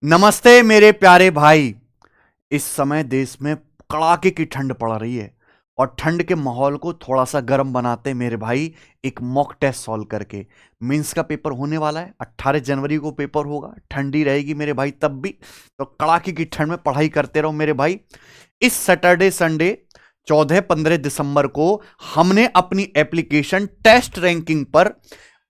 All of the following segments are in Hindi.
नमस्ते मेरे प्यारे भाई। इस समय देश में कड़ाके की ठंड पड़ रही है और ठंड के माहौल को थोड़ा सा गर्म बनाते मेरे भाई एक मॉक टेस्ट सॉल्व करके। मेंस का पेपर होने वाला है, 18 जनवरी को पेपर होगा, ठंडी रहेगी मेरे भाई तब भी। तो कड़ाके की ठंड में पढ़ाई करते रहो मेरे भाई। इस सैटरडे संडे 14-15 दिसंबर को हमने अपनी एप्लीकेशन टेस्ट रैंकिंग पर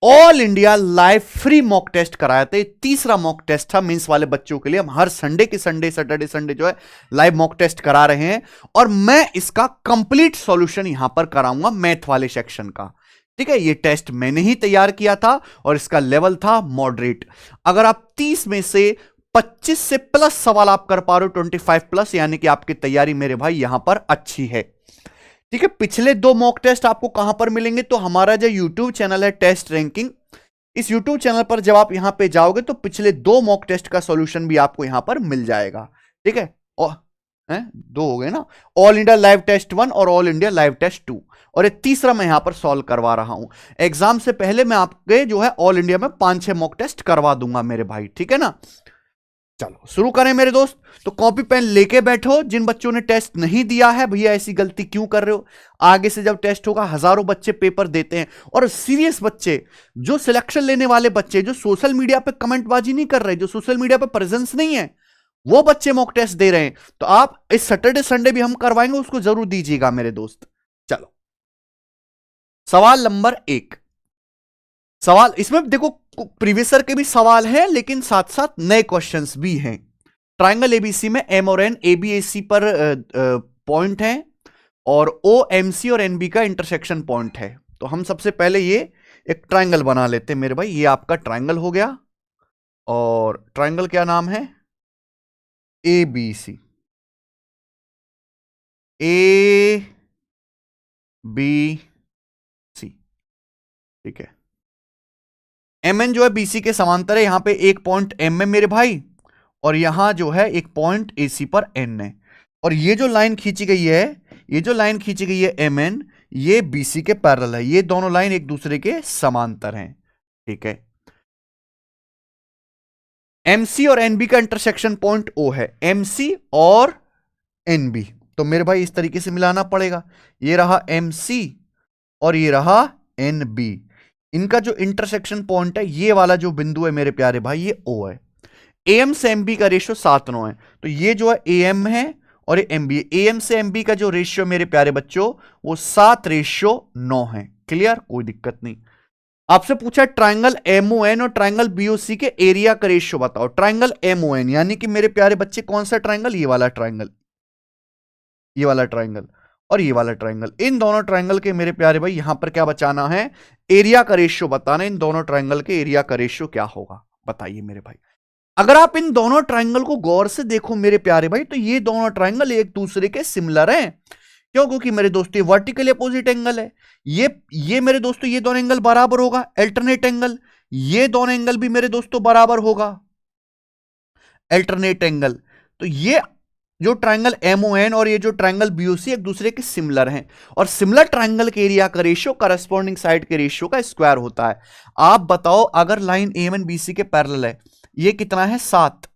all India live free mock test कराए थे। तीसरा मॉक टेस्ट था मेंस वाले बच्चों के लिए। हम हर संडे के संडे सैटरडे संडे जो है लाइव मॉक टेस्ट करा रहे हैं और मैं इसका कंप्लीट सॉल्यूशन यहां पर कराऊंगा मैथ वाले सेक्शन का। ठीक है, ये टेस्ट मैंने ही तैयार किया था और इसका लेवल था मॉडरेट। अगर आप 30 में से 25 से प्लस सवाल आप कर पा रहे हो, 25 प्लस, यानी कि आपकी तैयारी मेरे भाई यहां पर अच्छी है। ठीक है, पिछले दो मॉक टेस्ट आपको कहां पर मिलेंगे? तो हमारा जो यूट्यूब चैनल है टेस्ट रैंकिंग, इस यूट्यूब चैनल पर जब आप यहां पे जाओगे तो पिछले दो मॉक टेस्ट का सॉल्यूशन भी आपको यहां पर मिल जाएगा। ठीक है, और दो हो गए ना, ऑल इंडिया लाइव टेस्ट 1 और ऑल इंडिया लाइव टेस्ट 2, और ये तीसरा मैं यहां पर सॉल्व करवा रहा हूं। एग्जाम से पहले मैं आपके जो है ऑल इंडिया में 5-6 मॉक टेस्ट करवा दूंगा मेरे भाई। ठीक है ना, चलो शुरू करें मेरे दोस्त। तो कॉपी पेन लेके बैठो। जिन बच्चों ने टेस्ट नहीं दिया है, भैया ऐसी गलती क्यों कर रहे हो? आगे से जब टेस्ट होगा, हजारों बच्चे पेपर देते हैं और सीरियस बच्चे, जो सिलेक्शन लेने वाले बच्चे, जो सोशल मीडिया पे कमेंटबाजी नहीं कर रहे, जो सोशल मीडिया पे प्रेजेंस नहीं है, वो बच्चे मॉक टेस्ट दे रहे हैं। तो आप इस सैटरडे संडे भी हम करवाएंगे, उसको जरूर दीजिएगा मेरे दोस्त। चलो, सवाल नंबर 1। सवाल इसमें देखो, प्रीवियस ईयर के भी सवाल हैं लेकिन साथ साथ नए क्वेश्चंस भी हैं। ट्राइंगल एबीसी में एम और एन एबीएसी पर पॉइंट है और ओ एमसी और एनबी का इंटरसेक्शन पॉइंट है। तो हम सबसे पहले ये एक ट्राइंगल बना लेते हैं मेरे भाई। ये आपका ट्राइंगल हो गया और ट्राइंगल क्या नाम है? A B C, A B C. ठीक है, एम एन जो है बीसी के समांतर है। यहां पे एक पॉइंट एम है मेरे भाई और यहां जो है एक पॉइंट एसी पर एन है। और ये जो लाइन खींची गई है, ये जो लाइन खींची गई है एम एन, ये बीसी के पैरेलल है। ये दोनों लाइन एक दूसरे के समांतर हैं। ठीक है, एमसी और एनबी का इंटरसेक्शन पॉइंट ओ है, एमसी और एनबी। तो मेरे भाई इस तरीके से मिलाना पड़ेगा। ये रहा एमसी और ये रहा एनबी। इनका जो इंटरसेक्शन पॉइंट है, ये वाला जो बिंदु है मेरे प्यारे भाई, ये ओ है। एम से एमबी का रेशियो 7:9 है। तो ये जो है एम है और ये एमबी है। एम से एमबी का जो रेशियो मेरे प्यारे बच्चों, वो 7:9 है। क्लियर, कोई दिक्कत नहीं। आपसे पूछा ट्राइंगल एमओएन और ट्राइंगल बीओसी के एरिया का रेशियो बताओ। ट्राइंगल एमओएन यानी कि मेरे प्यारे बच्चे कौन सा ट्राइंगल? ये वाला ट्राइंगल, ये वाला ट्राइंगल और ये वाला ट्राइंगल। इन दोनों ट्राइंगल के मेरे प्यारे भाई यहां पर क्या बचाना है? एरिया का रेशियो बताना। इन दोनों ट्राइंगल के एरिया का रेशियो क्या होगा, बताइए मेरे भाई। अगर आप इन दोनों ट्राइंगल को गौर से देखो मेरे प्यारे भाई, तो ये दोनों ट्राइंगल एक दूसरे के सिमिलर हैं। क्यों? क्योंकि मेरे दोस्तों ये वर्टिकल अपोजिट एंगल है। ये मेरे दोस्तों ये दोनों एंगल बराबर होगा, अल्टरनेट एंगल। ये दोनों एंगल भी मेरे दोस्तों बराबर होगा, अल्टरनेट एंगल। तो ये जो ट्राइंगल एमओएन और ये जो ट्राइंगल बीओसी एक दूसरे के सिमिलर हैं और सिमिलर ट्राइंगल के एरिया का रेशियो करस्पॉन्डिंग साइड के रेशियो का स्क्वायर होता है। आप बताओ, अगर लाइन एएमएन बीसी के पैरेलल है, ये कितना है? 7।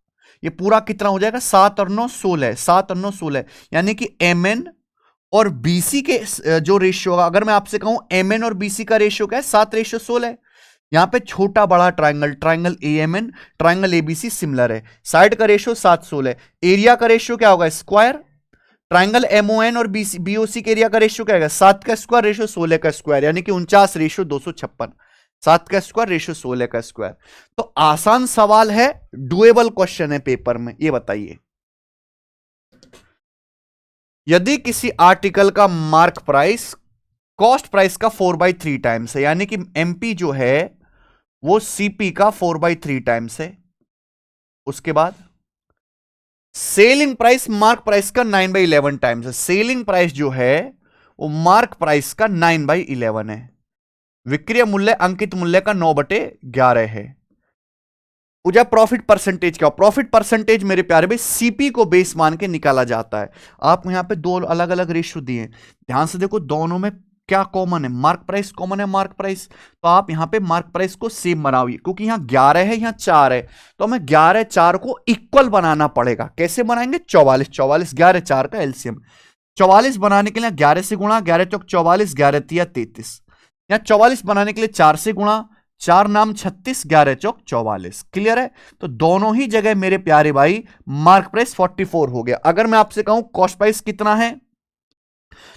ये पूरा कितना हो जाएगा? 7 और 9 16। 7 और 9 16, यानी कि एम एन और बीसी के जो रेशियो होगा, अगर मैं आपसे कहूं एम एन और बीसी का रेशियो क्या है? 7:16। यहां पे छोटा बड़ा triangle, triangle AMN triangle ABC similar है, साइड का रेशियो 7:16। एरिया का रेशियो क्या होगा? स्क्वायर। ट्राइंगल एमओएन और बीसी बीओसी के एरिया का रेशियो क्या होगा? 7 का स्क्वायर रेशियो 16 का स्क्वायर, यानी कि 49:256। 7 का स्क्वायर रेशियो 16 का स्क्वायर। तो आसान सवाल है, डुएबल क्वेश्चन है पेपर में। ये बताइए, यदि किसी आर्टिकल का मार्क प्राइस कॉस्ट प्राइस का 4/3 टाइम्स है, यानी कि एमपी जो है वो सीपी का 4/3 टाइम्स है। उसके बाद सेलिंग प्राइस मार्क प्राइस का 9/11 टाइम्स है। सेलिंग प्राइस जो है वो मार्क प्राइस का 9/11 है। विक्रय मूल्य अंकित मूल्य का 9/11 है। पूजा प्रॉफिट परसेंटेज क्या? प्रॉफिट परसेंटेज मेरे प्यारे भाई सीपी को बेस मान के निकाला जाता है। आप यहां पे दो अलग अलग रेशियो दिए, ध्यान से देखो, दोनों में क्या कॉमन है? मार्क प्राइस कॉमन है, मार्क प्राइस। तो आप यहां पे मार्क प्राइस को सेम बनाओगे, क्योंकि यहां 11 है, यहां 4 है, तो हमें 11 4 को इक्वल बनाना पड़ेगा। कैसे बनाएंगे? 44 44 11 4 का एलसीएम। 44 बनाने के लिए 11 से गुणा, 11 चौक 44, 11 तिया 33। यहां 44 बनाने के लिए 4 से गुणा, 4 नाम 36, 11 चौक 44। क्लियर है? तो दोनों ही जगह मेरे प्यारे भाई मार्क प्राइस 44 हो गया। अगर मैं आपसे कहूं कॉस्ट प्राइस कितना है,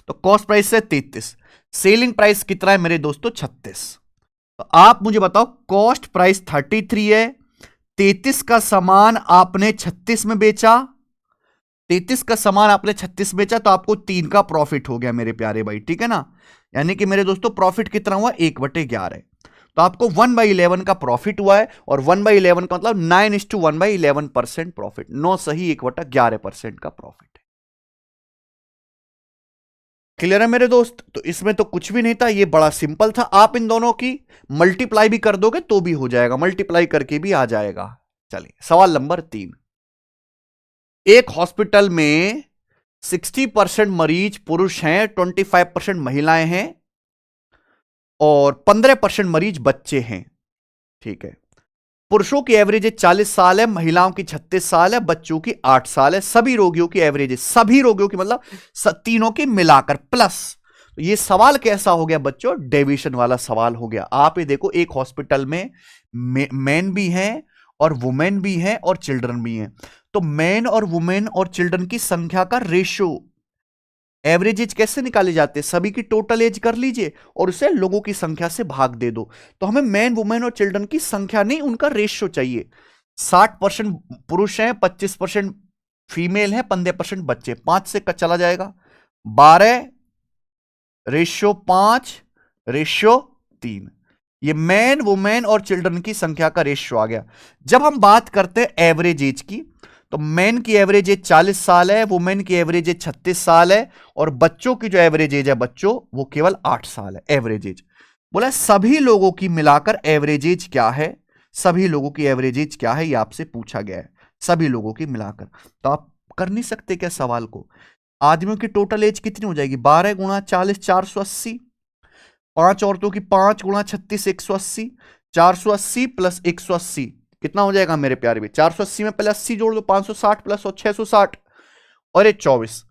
तो कॉस्ट प्राइस है 33, सेलिंग प्राइस कितना है मेरे दोस्तों? 36। तो आप मुझे बताओ, कॉस्ट प्राइस 33 है, 33 का सामान आपने 36 में बेचा, 33 का सामान आपने 36 बेचा, तो आपको 3 का प्रॉफिट हो गया मेरे प्यारे भाई, ठीक है ना। यानी कि मेरे दोस्तों प्रॉफिट कितना हुआ? 1/11। तो आपको 1/11 का प्रॉफिट हुआ है, और 1/11 का मतलब 9:1/11% प्रॉफिट। 9 सही 1/11% का प्रॉफिट। क्लियर है मेरे दोस्त? तो इसमें तो कुछ भी नहीं था, ये बड़ा सिंपल था। आप इन दोनों की मल्टीप्लाई भी कर दोगे तो भी हो जाएगा, मल्टीप्लाई करके भी आ जाएगा। चलिए सवाल नंबर 3। एक हॉस्पिटल में 60% मरीज पुरुष हैं, 25% महिलाएं हैं, और 15% मरीज बच्चे हैं। ठीक है। पुरुषों की एवरेज 40 साल है, महिलाओं की 36 साल है, बच्चों की 8 साल है। सभी रोगियों की एवरेज, सभी रोगियों की मतलब तीनों की मिलाकर प्लस। तो ये सवाल कैसा हो गया बच्चों? डेविएशन वाला सवाल हो गया। आप ये देखो, एक हॉस्पिटल में मैन भी हैं और वुमेन भी हैं और चिल्ड्रन भी हैं। तो मैन और वुमेन और चिल्ड्रन की संख्या का रेशियो, एवरेज एज कैसे निकाले जाते हैं? सभी की टोटल एज कर लीजिए और उसे लोगों की संख्या से भाग दे दो। तो हमें मैन वुमेन और चिल्ड्रन की संख्या नहीं, उनका रेशियो चाहिए। 60% पुरुष हैं, 25% फीमेल है, 15% बच्चे। 5 से चला जाएगा, 12 रेशियो 5 रेशियो 3। ये मैन वुमेन और चिल्ड्रन की संख्या का रेशियो आ गया। जब हम बात करते हैं एवरेज एज की, तो मैन की एवरेज एज 40 साल है, वुमेन की एवरेज एज 36 साल है, और बच्चों की जो एवरेज एज है बच्चों, वो केवल 8 साल है एवरेज एज। बोला सभी लोगों की मिलाकर एवरेज एज क्या है? सभी लोगों की एवरेज एज क्या है, ये आपसे पूछा गया है, सभी लोगों की मिलाकर। तो आप कर नहीं सकते क्या सवाल को? आदमियों की टोटल एज कितनी हो जाएगी? 12 गुणा 40 480, 5 औरतों की 5 गुणा 36 180, 480 प्लस 180 कितना हो जाएगा मेरे प्यारे भी? 480 में पहले 80 जोड़ दो, 560 प्लस 660 और ये 24,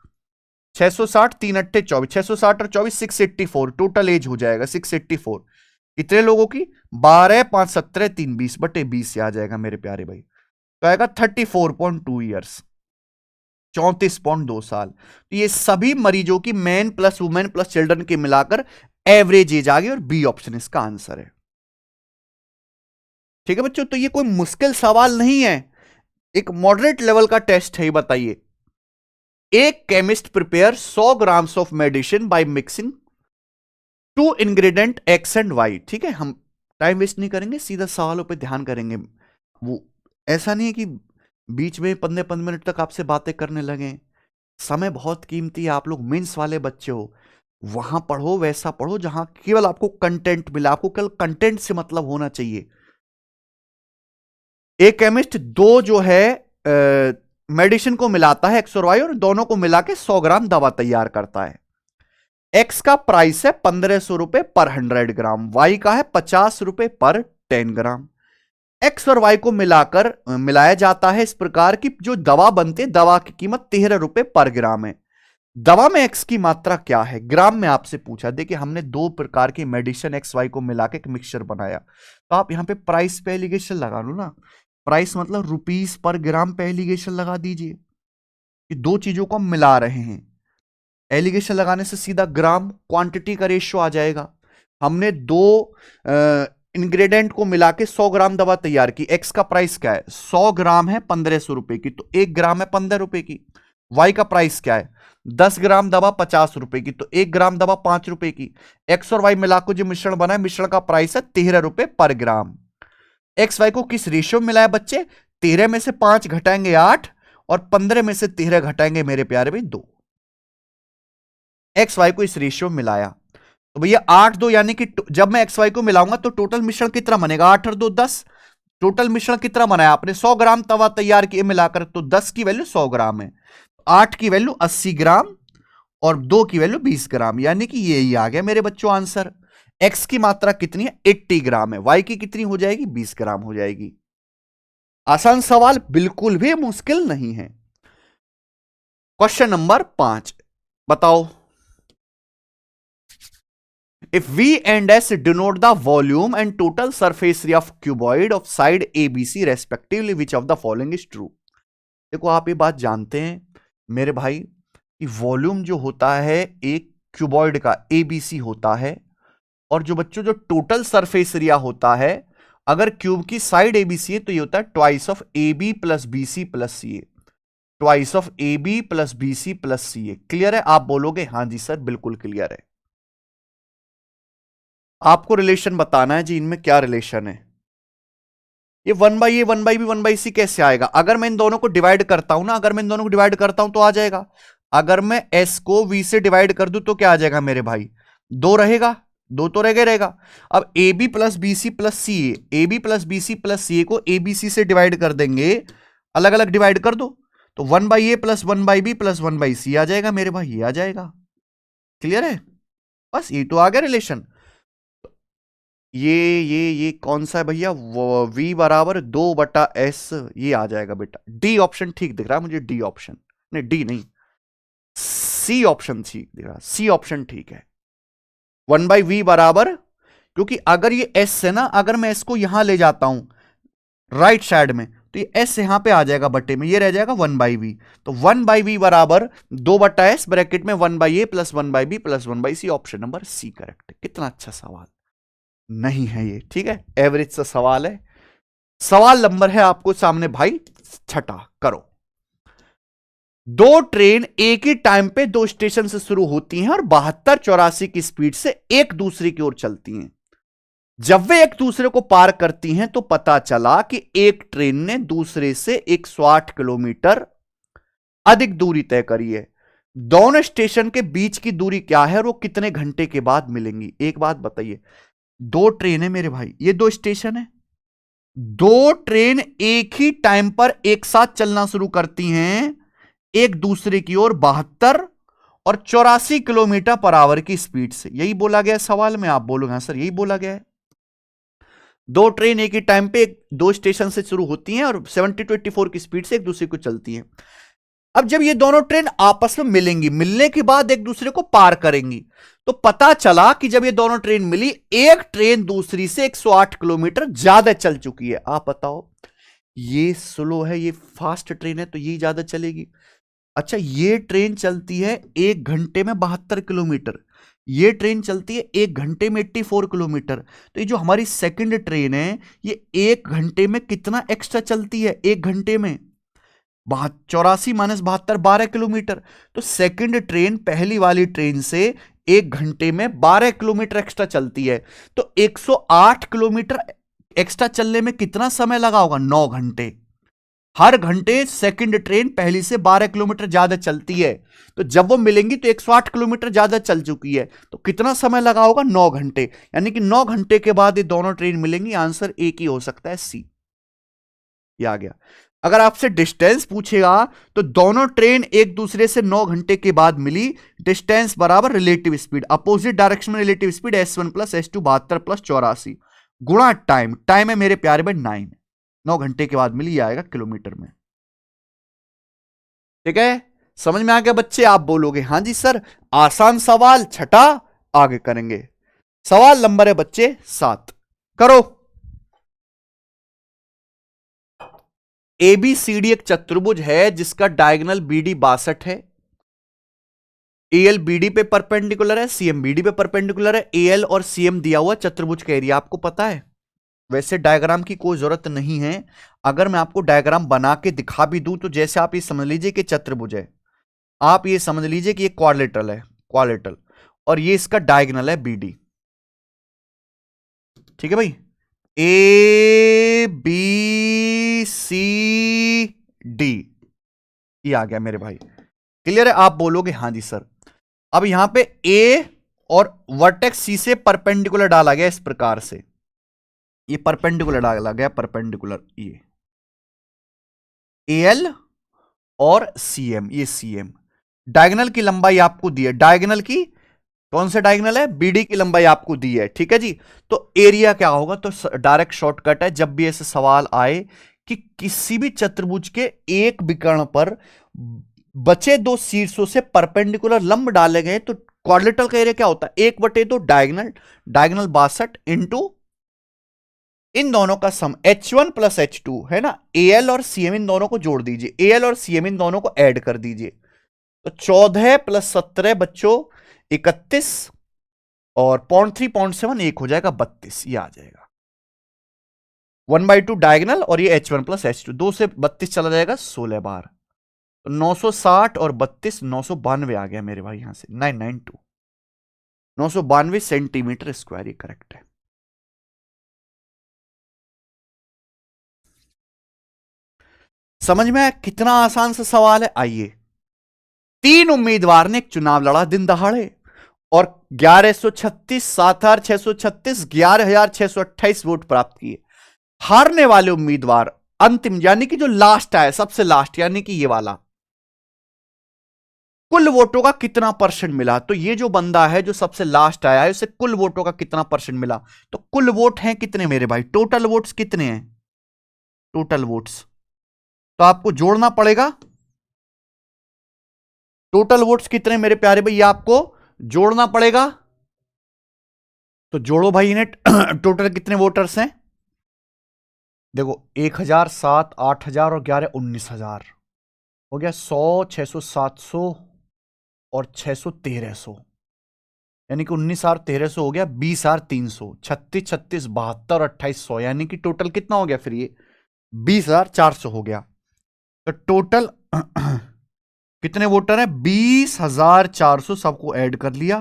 660 3 अट्ठे 24, 660 और 24 684, टोटल एज हो जाएगा 684। कितने लोगों की? 12 5 17 3 20/20 से आ जाएगा मेरे प्यारे भाई। तो आएगा 34.2 ईयर्स, 34.2 साल। तो ये सभी मरीजों की man plus women plus children के मिलाकर एवरेज एज आ गई, और बी ऑप्शन इसका आंसर है। ठीक है बच्चों, तो ये कोई मुश्किल सवाल नहीं है, एक मॉडरेट लेवल का टेस्ट है। ये बताइए, एक chemist prepare 100 grams of medicine by mixing 2 ingredient X and Y. ठीक है, हम टाइम वेस्ट नहीं करेंगे, सीधा सवालों पे ध्यान करेंगे। वो ऐसा नहीं है कि बीच में 15-15 मिनट तक आपसे बातें करने लगे। समय बहुत कीमती है, आप लोग मेंस वाले बच्चे हो, वहां पढ़ो, वैसा पढ़ो जहां केवल आपको कंटेंट मिला, आपको केवल कंटेंट से मतलब होना चाहिए। एक केमिस्ट दो जो है मेडिसिन को मिलाता है, एक्स और वाई, और दोनों को मिला के 100 ग्राम दवा तैयार करता है। एक्स का प्राइस है 1500 रुपए पर 100 ग्राम, वाई का है 50 रुपए पर 10 ग्राम। एक्स और वाई को मिलाकर मिलाया जाता है इस प्रकार की जो दवा बनती है, दवा की कीमत 13 रुपए पर ग्राम है। दवा में एक्स की मात्रा क्या है? ग्राम में आपसे पूछा। देखिए, हमने 2 प्रकार की मेडिसिन एक्स वाई को मिलाकर एक मिक्सचर बनाया, तो आप यहां पे प्राइस पे एलिगेशन लगा लो ना। प्राइस मतलब रुपीस पर ग्राम पे एलिगेशन लगा दीजिए कि दो चीजों को हम मिला रहे हैं। एलिगेशन लगाने से सीधा ग्राम क्वांटिटी का रेशियो आ जाएगा। हमने 2 इंग्रेडिएंट को मिला के 100 ग्राम दवा तैयार की। एक्स का प्राइस क्या है? 100 ग्राम है 1500 रुपए की, तो 1 ग्राम है 15 रुपए की। वाई का प्राइस क्या है? 10 ग्राम दवा 50 रुपए की, तो 1 ग्राम दवा 5 रुपए की। एक्स और वाई मिलाकर जो मिश्रण बना है, मिश्रण का प्राइस है 13 रुपए पर ग्राम। एक्स वाई को किस रेशियो में मिलाया बच्चे? 13 में से 5 घटाएंगे 8, और 15 में से 13 घटाएंगे मेरे प्यारे भाई 2। एक्स वाई को इस रेशियो में मिलाया, तो भैया 8 2, यानी कि जब मैं एक्स वाई को मिलाऊंगा तो टोटल मिश्रण कितना बनेगा? 8 और 2 10। टोटल मिश्रण कितना बनाया आपने? 100 ग्राम तवा तैयार किए मिलाकर, तो 10 की वैल्यू 100 ग्राम है, 8 की वैल्यू 80 ग्राम, और 2 की वैल्यू 20 ग्राम, यानी कि यही आ गया मेरे बच्चों आंसर। एक्स की मात्रा कितनी है? 80 ग्राम है। वाई की कितनी हो जाएगी? 20 ग्राम हो जाएगी। आसान सवाल, बिल्कुल भी मुश्किल नहीं है। क्वेश्चन नंबर 5 बताओ। If V and S denote the volume and total surface area of cuboid of side ABC respectively, which of the following is true? देखो आप ये बात जानते हैं मेरे भाई कि वॉल्यूम जो होता है एक क्यूबॉइड का ABC होता है, और जो बच्चों जो टोटल सरफेस एरिया होता है, अगर क्यूब की साइड ABC है तो ये होता है twice of AB plus BC plus CA, twice of AB plus BC plus CA। Clear है? आप बोलोगे हाँ जी सर बिल्कुल क्लियर है। आपको रिलेशन बताना है जी, इनमें क्या रिलेशन है। ये 1/A 1/B 1/C कैसे आएगा? अगर मैं इन दोनों को डिवाइड करता हूं ना, अगर मैं इन दोनों को डिवाइड करता हूं तो आ जाएगा। अगर मैं S को V से डिवाइड कर दूं तो क्या आ जाएगा मेरे भाई? 2 रहेगा, 2 तो रहेगा। अब AB plus BC plus CA, AB plus BC plus CA को ABC से डिवाइड कर देंगे, अलग अलग डिवाइड कर दो तो 1/A plus 1/B plus 1/C आ जाएगा मेरे भाई, ये आ जाएगा। क्लियर है? बस ये तो आ गया रिलेशन। ये कौन सा है भैया? V बराबर 2/S, ये आ जाएगा बेटा। डी ऑप्शन ठीक दिख रहा है मुझे, डी ऑप्शन नहीं, डी नहीं, सी ऑप्शन ठीक दिख रहा, सी ऑप्शन ठीक है। 1/V बराबर, क्योंकि अगर ये S है ना, अगर मैं S को यहां ले जाता हूं राइट साइड में तो ये S यहां पे आ जाएगा बटे में, ये रह जाएगा 1/V। तो 1/V बराबर 2/S ब्रैकेट में 1/A plus 1/B plus 1/C, option number C correct. कितना अच्छा सवाल नहीं है ये, ठीक है, एवरेज सा सवाल है। सवाल नंबर है आपको सामने भाई 6, करो। 2 ट्रेन एक ही टाइम पे 2 स्टेशन से शुरू होती हैं और 72-84 की स्पीड से एक दूसरे की ओर चलती हैं। जब वे एक दूसरे को पार करती हैं तो पता चला कि एक ट्रेन ने दूसरे से 108 किलोमीटर अधिक दूरी तय करी है। दोनों स्टेशन के बीच की दूरी क्या है और वो कितने घंटे के बाद मिलेंगी? एक बात बताइए, 2 ट्रेन है मेरे भाई, ये 2 स्टेशन है, 2 ट्रेन एक ही टाइम पर एक साथ चलना शुरू करती हैं एक दूसरे की ओर 72 और 84 किलोमीटर पर आवर की स्पीड से। यही बोला गया है सवाल में, आप बोलोगे हाँ सर यही बोला गया है। 2 ट्रेन एक ही टाइम पे 2 स्टेशन से शुरू होती हैं और 70 to 84 की स्पीड से एक दूसरे को चलती हैं। अब जब ये दोनों ट्रेन आपस में मिलेंगी, मिलने के बाद एक दूसरे को पार करेंगी, तो पता चला कि जब ये दोनों ट्रेन मिली, एक ट्रेन दूसरी से 108 किलोमीटर ज्यादा चल चुकी है। आप बताओ, ये स्लो है, ये फास्ट ट्रेन है, तो ये ज्यादा चलेगी। अच्छा, ये ट्रेन चलती है 1 घंटे में 72 किलोमीटर, ये ट्रेन चलती है 1 घंटे में 84 किलोमीटर। तो ये जो हमारी सेकंड ट्रेन है, ये 1 घंटे में कितना एक्स्ट्रा चलती है? 1 घंटे में 84 माइनस 72, 12 किलोमीटर। तो सेकंड ट्रेन पहली वाली ट्रेन से 1 घंटे में 12 किलोमीटर एक्स्ट्रा चलती है, तो 108 किलोमीटर एक्स्ट्रा चलने में कितना समय लगा होगा? 9 घंटे। हर घंटे सेकंड ट्रेन पहली से 12 किलोमीटर ज्यादा चलती है, तो जब वो मिलेंगी तो 108 किलोमीटर ज्यादा चल चुकी है, तो कितना समय लगा होगा? 9 घंटे। यानी कि 9 घंटे के बाद ये दोनों ट्रेन मिलेंगी। आंसर एक ही हो सकता है, सी। ये आ गया। अगर आपसे डिस्टेंस पूछेगा तो दोनों ट्रेन एक दूसरे से 9 घंटे के बाद मिली, डिस्टेंस बराबर रिलेटिव स्पीड, अपोजिट डायरेक्शन में relative speed S1 plus S2 72 plus 84 गुणा टाइम, टाइम है मेरे प्यारे भाई 9 घंटे के बाद मिली, आएगा किलोमीटर में। ठीक है, समझ में आ गया बच्चे? आप बोलोगे हाँ जी सर। आसान सवाल 6 आगे करेंगे। सवाल नंबर है बच्चे 7, करो। ABCD एक चतुर्भुज है जिसका डायगोनल BD 62 है। AL BD पे परपेंडिकुलर है, CM BD पे परपेंडिकुलर है। AL और CM दिया हुआ चतुर्भुज का एरिया आपको पता है। वैसे डायग्राम की कोई जरूरत नहीं है, अगर मैं आपको डायग्राम बना के दिखा भी दूं तो जैसे आप ये समझ लीजिए कि चतुर्भुज है, आप ये समझ लीजिए कि ये क्वाड्रिलेटरल है, क्वाड्रिलेटरल, और ये इसका डायगोनल है BD। ठीक है भाई, ABCD ये आ गया मेरे भाई। क्लियर है? आप बोलोगे हाँ जी सर। अब यहां पे A और वर्टेक्स C से परपेंडिकुलर डाला गया इस प्रकार से, ये परपेंडिकुलर डाला गया, परपेंडिकुलर, ये AL और CM, ये CM, डायगोनल की लंबाई आपको दी है, डायगोनल की, कौन सा डायगोनल है, बीडी की लंबाई आपको दी है, ठीक है जी। तो एरिया क्या होगा, तो डायरेक्ट शॉर्टकट है, जब भी ऐसे सवाल आए कि किसी भी चतुर्भुज के एक विकर्ण पर बचे दो शीर्षों से परपेंडिकुलर लंब डाले गए, तो क्वाड्रिलेटरल का एरिया क्या होता है, 1/2 डायगोनल, डायगोनल 62 इंटू इन दोनों का सम H1 प्लस H2 है ना, AL और CM इन दोनों को जोड़ दीजिए, AL और CM इन दोनों को ऐड कर दीजिए, तो 14 प्लस 17 बच्चों 31 और 0.3 0.7 एक हो जाएगा 32, ये आ जाएगा 1/2 डायगोनल, और ये H1 प्लस H2 2 से 32 चला जाएगा 16 बार, तो 960 और 32 992 आ गया मेरे भाई, यहां से 992 992 सेंटीमीटर स्क्वायर, ये करेक्ट है। समझ में आया कितना आसान सा सवाल है। आइए, 3 उम्मीदवार ने एक चुनाव लड़ा दिन दहाड़े और 1136 7,636 11,628 वोट प्राप्त किए। हारने वाले उम्मीदवार अंतिम यानी कि जो लास्ट आया, सबसे लास्ट यानी कि ये वाला, कुल वोटों का कितना परसेंट मिला, तो ये जो बंदा है जो सबसे लास्ट आया है उसे कुल वोटों का कितना परसेंट मिला, तो कुल वोट हैं कितने मेरे भाई, टोटल वोट्स कितने हैं, टोटल वोट्स तो आपको जोड़ना पड़ेगा, टोटल वोट्स कितने मेरे प्यारे भाई, आपको जोड़ना पड़ेगा, तो जोड़ो भाई इन्हें टोटल कितने वोटर्स हैं, देखो 1,000 7 8,000 और 11 19,000 हो गया, 100 600 700 और 600 1300, यानी कि 19,000 1300 हो गया, 20,000 300 36 36 72 2800, यानी कि टोटल कितना हो गया फिर ये 20,400 हो गया, तो टोटल कितने वोटर हैं 20,400, सबको ऐड कर लिया,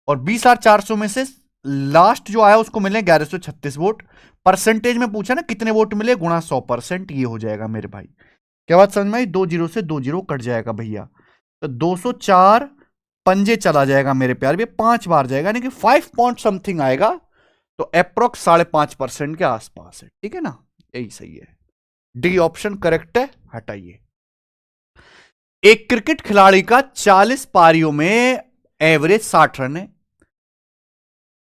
और 20,400 में से लास्ट जो आया उसको मिले 1136 वोट, परसेंटेज में पूछा ना कितने वोट मिले गुणा 100%, ये हो जाएगा मेरे भाई, क्या बात समझ में आई, 2 जीरो से 2 जीरो कट जाएगा भैया, तो 204 पंजे चला जाएगा मेरे प्यार, भैया 5 बार जाएगा, यानी कि 5 पॉइंट समथिंग आएगा, तो अप्रोक्स 5.5% के आसपास है, ठीक है ना, यही सही है, डी ऑप्शन करेक्ट है, हटाइए। एक क्रिकेट खिलाड़ी का 40 पारियों में एवरेज 60 रन है,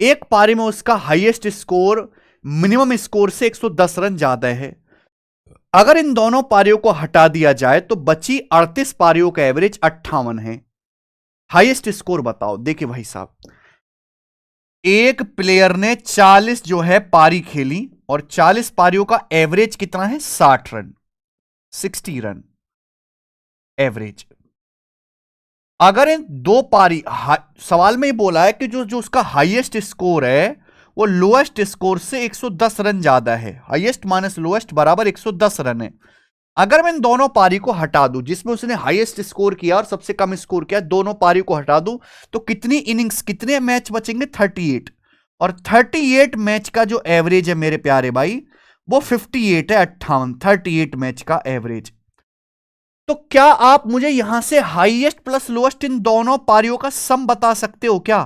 एक पारी में उसका हाईएस्ट स्कोर मिनिमम स्कोर से 110 रन ज्यादा है, अगर इन दोनों पारियों को हटा दिया जाए तो बची 38 पारियों का एवरेज 58 है, हाईएस्ट स्कोर बताओ। देखिए भाई साहब, एक प्लेयर ने 40 जो है पारी खेली और 40 पारियों का एवरेज कितना है 60 रन, 60 रन एवरेज, अगर इन दो पारी सवाल में ही बोला है कि जो जो उसका हाईएस्ट स्कोर है वो लोएस्ट स्कोर से 110 रन ज्यादा है, हाईएस्ट माइनस लोएस्ट बराबर 110 रन है, अगर मैं इन दोनों पारी को हटा दूं जिसमें उसने हाईएस्ट स्कोर किया और सबसे कम स्कोर किया, दोनों पारी को हटा दूं तो कितनी इनिंग्स कितने मैच बचेंगे 38, और 38 मैच का जो एवरेज है मेरे प्यारे भाई वो 58 है, 58 38 मैच का एवरेज, तो क्या आप मुझे यहां से हाईएस्ट प्लस लोएस्ट इन दोनों पारियों का सम बता सकते हो क्या,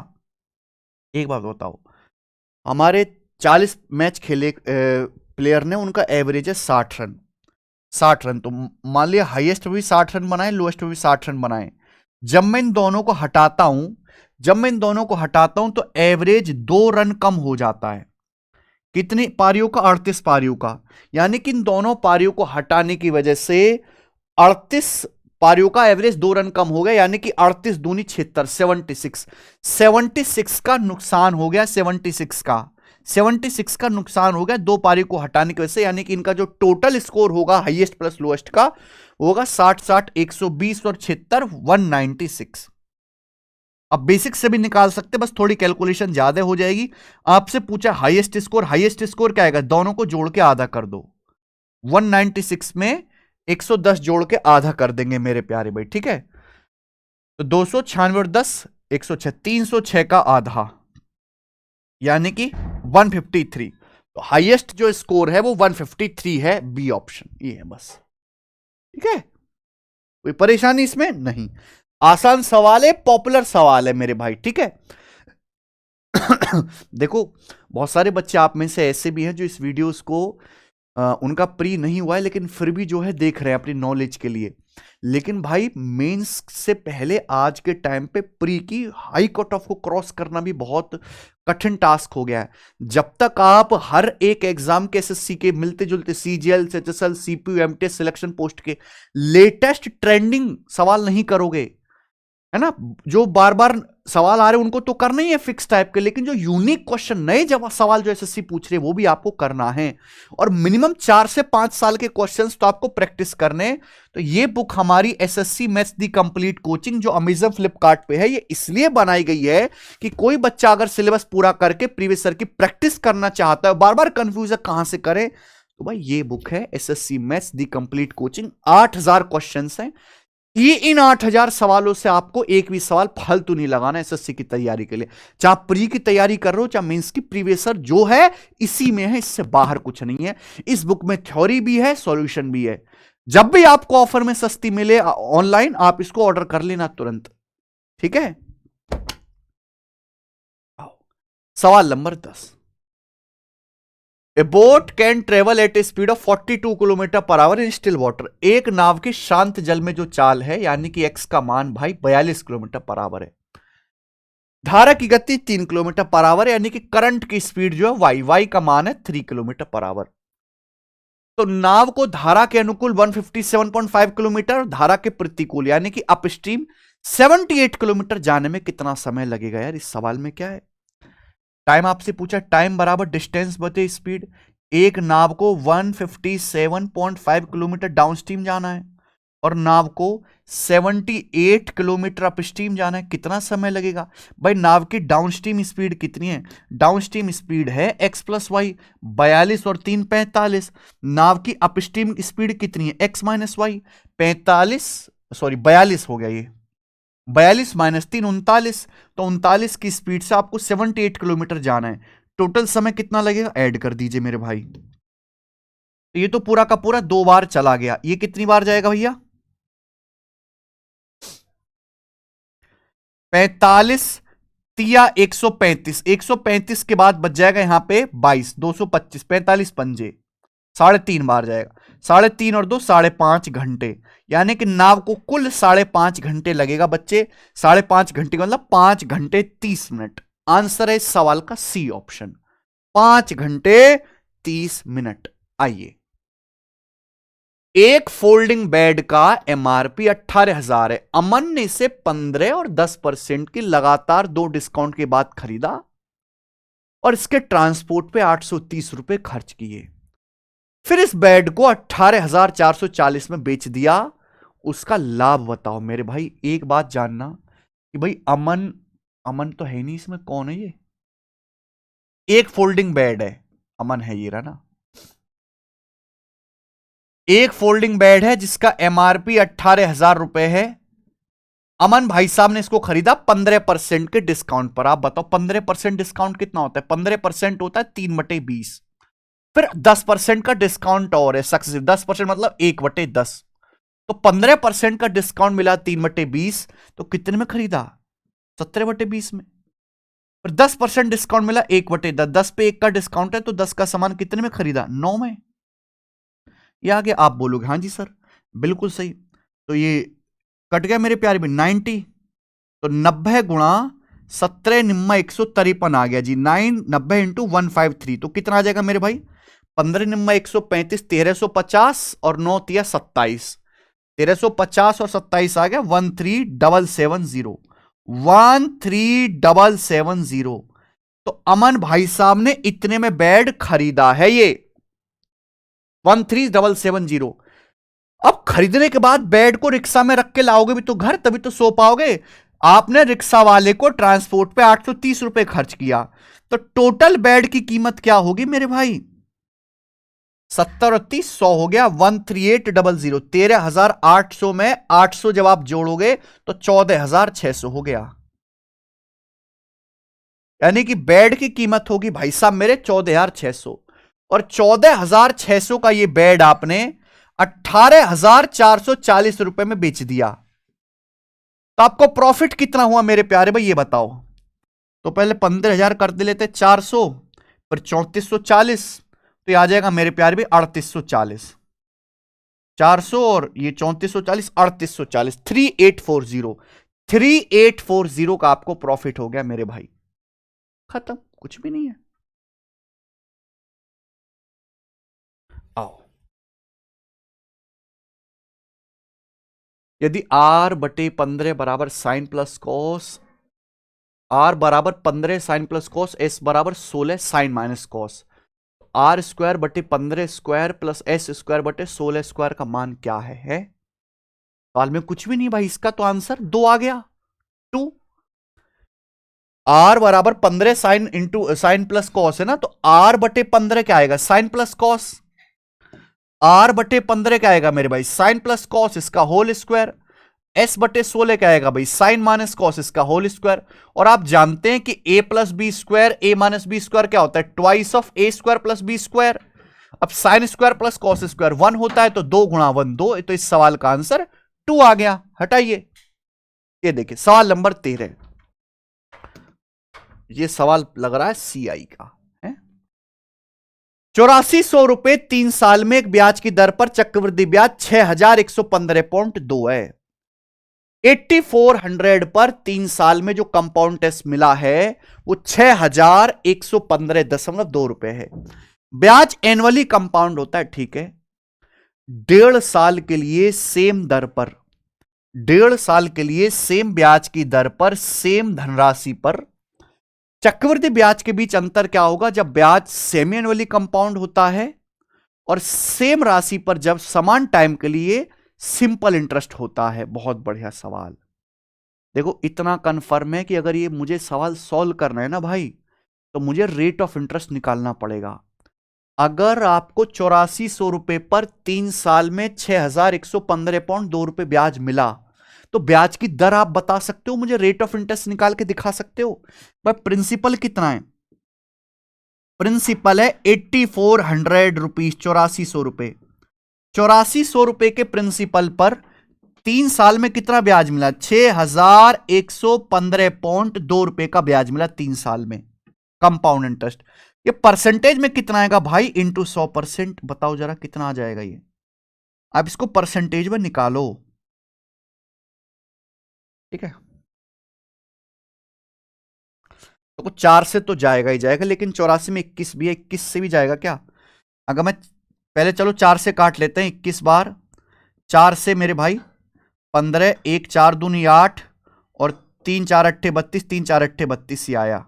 एक बात बताओ, हमारे 40 मैच खेले प्लेयर ने, उनका एवरेज है 60 रन, 60 रन, तो मान लिया हाईएस्ट भी 60 रन बनाए, लोएस्ट भी 60 रन बनाए, जब मैं इन दोनों को हटाता हूं, जब मैं इन दोनों को हटाता हूं तो एवरेज 2 रन कम हो जाता है, कितनी पारियों का 38 पारियों का, यानी कि इन दोनों पारियों को हटाने की वजह से 38 पारियों का एवरेज 2 रन कम हो गया, यानी कि 38 दूनी 76 76 का नुकसान हो गया, 76 का नुकसान हो गया दो पारी को हटाने की वजह से, यानी कि इनका जो टोटल स्कोर होगा हाईएस्ट प्लस लोएस्ट का होगा 60 60 120 और 76 196। अब बेसिक से भी निकाल सकते, बस थोड़ी कैलकुलेशन ज्यादा हो जाएगी। आपसे पूछा हाईएस्ट स्कोर क्या आएगा, दोनों को जोड़ के आधा कर दो, 196 में 110 जोड़ के आधा कर देंगे मेरे प्यारे भाई, ठीक है, तो 296 और 10 106, 306 का आधा यानी कि 153, तो हाईएस्ट जो स्कोर है वो 153 है, बी ऑप्शन ये है बस, ठीक है, कोई परेशानी इसमें नहीं, आसान सवाल है, पॉपुलर सवाल है मेरे भाई, ठीक है। देखो बहुत सारे बच्चे आप में से ऐसे भी हैं जो इस वीडियोस को उनका प्री नहीं हुआ है लेकिन फिर भी जो है देख रहे हैं अपनी नॉलेज के लिए, लेकिन भाई मेंस से पहले आज के टाइम पे प्री की हाई कट ऑफ को क्रॉस करना भी बहुत कठिन टास्क हो गया है। जब तक आप हर एक एग्जाम के एसएससी के मिलते जुलते CGL, HSL, CPU, MTS selection post के लेटेस्ट ट्रेंडिंग सवाल नहीं करोगे, है ना, जो बार बार सवाल आ रहे हैं उनको तो करना ही है फिक्स टाइप के, लेकिन जो यूनिक क्वेश्चन, नए जवाब सवाल जो एसएससी पूछ रहे हैं वो भी आपको करना है। और मिनिमम 4 से 5 साल के क्वेश्चंस तो आपको प्रैक्टिस करने। तो ये बुक हमारी एसएससी मैथ्स दी कंप्लीट कोचिंग जो अमेजन फ्लिपकार्ट पे है, ये इसलिए बनाई गई है कि कोई बच्चा अगर सिलेबस पूरा करके प्रीवियस ईयर की प्रैक्टिस करना चाहता है, बार बार कंफ्यूज है कहां से करें, तो भाई ये बुक है एसएससी मैथ्स दी कंप्लीट कोचिंग। 8000 क्वेश्चन है। ये इन 8000 सवालों से आपको एक भी सवाल फालतू नहीं लगाना एसएससी की तैयारी के लिए। चाहे प्री की तैयारी कर रहे हो, चाहे मेंस की, प्रीवियस ईयर जो है इसी में है, इससे बाहर कुछ नहीं है। इस बुक में थ्योरी भी है, सॉल्यूशन भी है। जब भी आपको ऑफर में सस्ती मिले ऑनलाइन, आप इसको ऑर्डर कर लेना तुरंत, ठीक है। सवाल number 10। A boat can travel eight A speed of 42 kilometre per hour in still water. एक नाव की शांत जल में जो चाल है, यानी कि एक्स का मान भाई 42 किलोमीटर पर आवर है। धारा की गति 3 किलोमीटर पर आवर, यानी कि करंट की स्पीड जो है वाई का मान है 3 किलोमीटर पर आवर। तो नाव को धारा के अनुकूल 157.5 किलोमीटर, धारा के प्रतिकूल यानी कि अपस्ट्रीम 78 किलोमीटर जाने में कितना समय लगेगा। यार इस सवाल में क्या है, टाइम आपसे पूछा, टाइम बराबर डिस्टेंस बटे स्पीड। एक नाव को 157.5 किलोमीटर डाउनस्ट्रीम जाना है और नाव को 78 किलोमीटर अपस्ट्रीम जाना है, कितना समय लगेगा। भाई नाव की डाउनस्ट्रीम स्पीड कितनी है, डाउनस्ट्रीम स्पीड है x प्लस वाई, 42 और 3 45। नाव की अपस्ट्रीम स्पीड कितनी है, x माइनस वाई, 42 हो गया, ये 42 माइनस 3 39। तो 39 की स्पीड से आपको 78 किलोमीटर जाना है। टोटल समय कितना लगेगा, ऐड कर दीजिए मेरे भाई। तो ये तो पूरा का पूरा 2 बार चला गया, ये कितनी बार जाएगा भैया, 45 तिया 135, 135 के बाद बच जाएगा यहां पे 22, 225, 45 पंजे 3.5 बार जाएगा। 3.5 और 2 5.5 घंटे, यानी कि नाव को कुल 5.5 घंटे लगेगा बच्चे। 5.5 घंटे का मतलब 5 घंटे 30 मिनट। आंसर है इस सवाल का सी ऑप्शन, 5 घंटे 30 मिनट। आइए, एक फोल्डिंग बेड का एमआरपी 18,000 है। अमन ने इसे 15 और 10% की लगातार 2 डिस्काउंट के बाद खरीदा और इसके ट्रांसपोर्ट पे 830 रुपए खर्च किए। फिर इस बेड को 18,440 में बेच दिया। उसका लाभ बताओ मेरे भाई। एक बात जानना कि भाई अमन तो है नहीं इसमें, कौन है ये, एक फोल्डिंग बेड है, अमन है ये रहा ना, एक फोल्डिंग बेड है जिसका एमआरपी 18,000 रुपए है। अमन भाई साहब ने इसको खरीदा 15% के डिस्काउंट पर। आप बताओ 15% डिस्काउंट कितना होता है, 15% होता है 3/20। फिर 10% का डिस्काउंट और है सक्सेसिव, 10% मतलब 1/10। तो 15% का डिस्काउंट मिला 3/20, तो कितने में खरीदा, 17/20 में। फिर 10% डिस्काउंट मिला 1/10, 10 पे 1 का डिस्काउंट है, तो 10 का सामान कितने में खरीदा, 9 में। ये आगे आप बोलोगे हाँ जी सर बिल्कुल सही। तो ये कट गया मेरे प्यारे में 90, तो 90 गुणा 17 निम्मा 153 आ गया जी। 90 इंटू 153, तो कितना आ जाएगा मेरे भाई, 15 निम्मा 135, 1350 और 9 तिया 27, 1350 और 27 आ गया 13770, 13770। तो अमन भाई साहब ने इतने में बेड खरीदा है, ये 13770। अब खरीदने के बाद बेड को रिक्शा में रख के लाओगे भी तो घर, तभी तो सो पाओगे। आपने रिक्शा वाले को ट्रांसपोर्ट पे 830 रुपए खर्च किया, तो टोटल बेड की कीमत क्या होगी मेरे भाई, 70 और 30 100 हो गया 13800। 13,800 में 800 जब आप जोड़ोगे तो 14,600 हो गया। यानी कि बेड की कीमत होगी भाई साहब मेरे 14,600, और 14,600 का ये बेड आपने 18,440 रुपए में बेच दिया। तो आपको प्रॉफिट कितना हुआ मेरे प्यारे भाई, ये बताओ। तो पहले 15,000 कर दे लेते 400, फिर 3440, तो आ जाएगा मेरे प्यारे भाई 3840। 400 और ये 3440, 3840, 3840, 3840 का आपको प्रॉफिट हो गया मेरे भाई। खत्म, कुछ भी नहीं है। आओ, यदि R/15 बराबर साइन प्लस कॉस, R बराबर 15 साइन प्लस कॉस, S बराबर 16 sign minus cos, R²/15² plus S²/16² का मान क्या है? सवाल में कुछ भी नहीं भाई, इसका तो आंसर 2 आ गया, 2। R बराबर 15 sine into sine plus cos है ना, तो R/15 क्या आएगा? Sign plus cos. R/15 क्या आएगा मेरे भाई? साइन प्लस कॉस, इसका होल स्क्वायर। S/16 क्या आएगा भाई? साइन माइनस कॉस, इसका होल स्क्वायर। और आप जानते हैं कि A+B², A-B² क्या होता है? Twice of A² plus B²। अब sine square plus cos square 1 होता है, तो 2 गुणा 1 2, तो इस सवाल का आंसर 2 आ गया। हटाइए, ये देखिए सवाल नंबर 13। ये सवाल लग रहा है CI का है। 8400 3 साल में एक ब्याज की दर पर चक्रवृद्धि ब्याज 6115.2 है। 8400 पर 3 साल में जो कंपाउंड टेस्ट मिला है वो 6115.2 रुपए है। ब्याज एनुअली कंपाउंड होता है, ठीक है। 1.5 साल के लिए सेम दर पर, 1.5 साल के लिए सेम ब्याज की दर पर सेम धनराशि पर चक्रवृद्धि ब्याज के बीच अंतर क्या होगा? जब ब्याज सेमी एनुअली कंपाउंड होता है और सेम राशि पर जब समान टाइम के लिए सिंपल इंटरेस्ट होता है। बहुत बढ़िया सवाल। देखो इतना कंफर्म है कि अगर ये मुझे सवाल सॉल्व करना है ना भाई, तो मुझे रेट ऑफ इंटरेस्ट निकालना पड़ेगा। अगर आपको 8400 रुपए पर 3 साल में 6115.2 रुपए ब्याज मिला, तो ब्याज की दर आप बता सकते हो, मुझे रेट ऑफ इंटरेस्ट निकाल के दिखा सकते हो। भाई प्रिंसिपल कितना है? प्रिंसिपल है 8400 रुपीज, 8400 रुपए। 8400 रुपए के प्रिंसिपल पर 3 साल में कितना ब्याज मिला? 6115.2 रुपए का ब्याज मिला 3 साल में कंपाउंड इंटरेस्ट। ये परसेंटेज में कितना आएगा भाई? इंटू 100%। बताओ जरा कितना आ जाएगा ये? आप इसको परसेंटेज में निकालो, ठीक है। तो 4 से तो जाएगा ही जाएगा, लेकिन 84 में 21 भी है, 21 से भी जाएगा क्या? अगर मैं पहले, चलो 4 से काट लेते हैं 21 बार। 4 से मेरे भाई 15, 1 4 दूनी 8 और 3 4 अट्ठे 32, 3 4 अट्ठे 32 ही आया।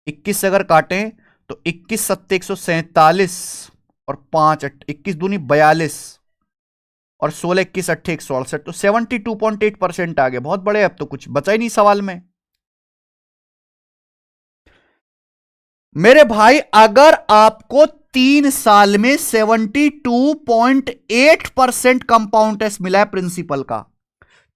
21 से अगर काटें तो 21 7 147 और 5 21 दूनी 42 और 16 21 अट्ठे 168, तो 72.8% आ गए। बहुत बड़े, अब तो कुछ बचा ही नहीं सवाल में मेरे भाई। अगर आपको 3 साल में 72.8% कंपाउंड टेस्ट मिला है प्रिंसिपल का,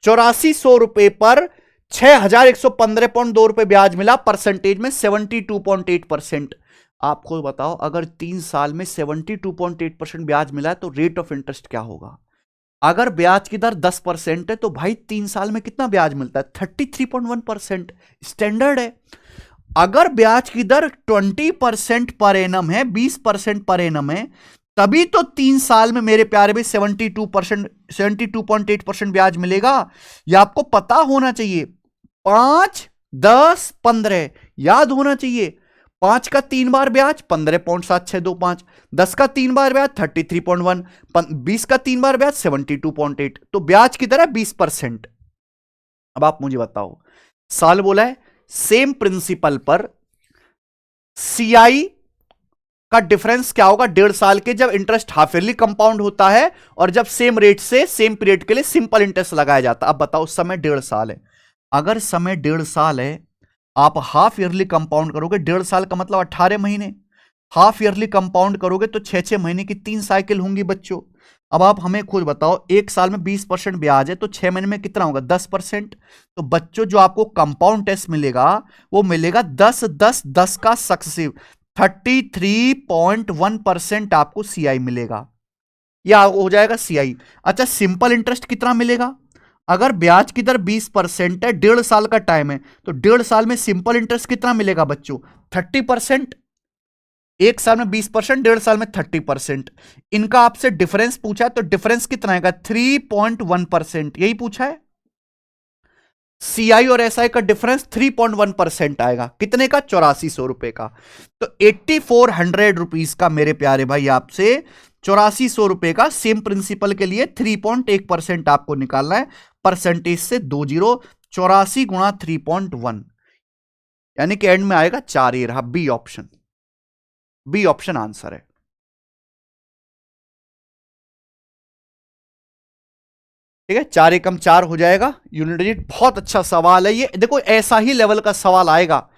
8400 रुपए पर 6115.2 रुपए ब्याज मिला, परसेंटेज में 72.8%। आपको बताओ अगर 3 साल में 72.8% ब्याज मिला है तो रेट ऑफ इंटरेस्ट क्या होगा? अगर ब्याज की दर 10% है तो भाई 3 साल में कितना ब्याज मिलता है? 33.1%। स्टैंडर्ड है। अगर ब्याज की दर 20% पर एनम है, 20% पर एनम है, तभी तो 3 साल में मेरे प्यारे भाई 72.8% ब्याज मिलेगा। यह आपको पता होना चाहिए। 5 10 15 याद होना चाहिए। 5 का 3 बार ब्याज 15.7625, 10 का 3 बार ब्याज 33.1, 20 का 3 बार ब्याज 72.8, तो ब्याज की दर है 20%। अब आप मुझे बताओ, साल बोला है, सेम प्रिंसिपल पर सीआई का डिफरेंस क्या होगा 1.5 साल के, जब इंटरेस्ट हाफ ईयरली कंपाउंड होता है और जब सेम रेट से सेम पीरियड के लिए सिंपल इंटरेस्ट लगाया जाता है। अब बताओ समय 1.5 साल है। अगर समय 1.5 साल है, आप हाफ ईयरली कंपाउंड करोगे, 1.5 साल का मतलब 18 महीने। हाफ ईयरली कंपाउंड करोगे तो 6 महीने की 3 साइकिल होंगी बच्चों। अब आप हमें खुद बताओ, 1 साल में 20% ब्याज है तो 6 महीने में कितना होगा? 10%। तो बच्चों जो आपको कंपाउंड टेस्ट मिलेगा वो मिलेगा 10 10 10 का सक्सेसिव 33.1% आपको सीआई मिलेगा। या हो जाएगा सीआई। अच्छा, सिंपल इंटरेस्ट कितना मिलेगा? अगर ब्याज की दर 20% है, 1.5 साल का टाइम है, तो 1.5 साल में सिंपल इंटरेस्ट कितना मिलेगा बच्चों? 30%। 1 साल में 20%, 1.5 साल में 30%। इनका आपसे डिफरेंस पूछा है, तो डिफरेंस कितना आएगा? 3.1%, यही पूछा है। सीआई और एसआई का डिफरेंस 3.1% आएगा। कितने का? 8400 रुपए का। तो 8400 रुपीज का मेरे प्यारे भाई आपसे 8400 रुपए का सेम प्रिंसिपल के लिए 3.1% आपको निकालना है। परसेंटेज से 20, 84 गुणा 3.1, यानी कि एंड में आएगा 4। ये रहा B option. B option answer है। ठीक है, 4 एकम 4 हो जाएगा यूनिट डिजिट। बहुत अच्छा सवाल है ये। देखो ऐसा ही लेवल का सवाल आएगा।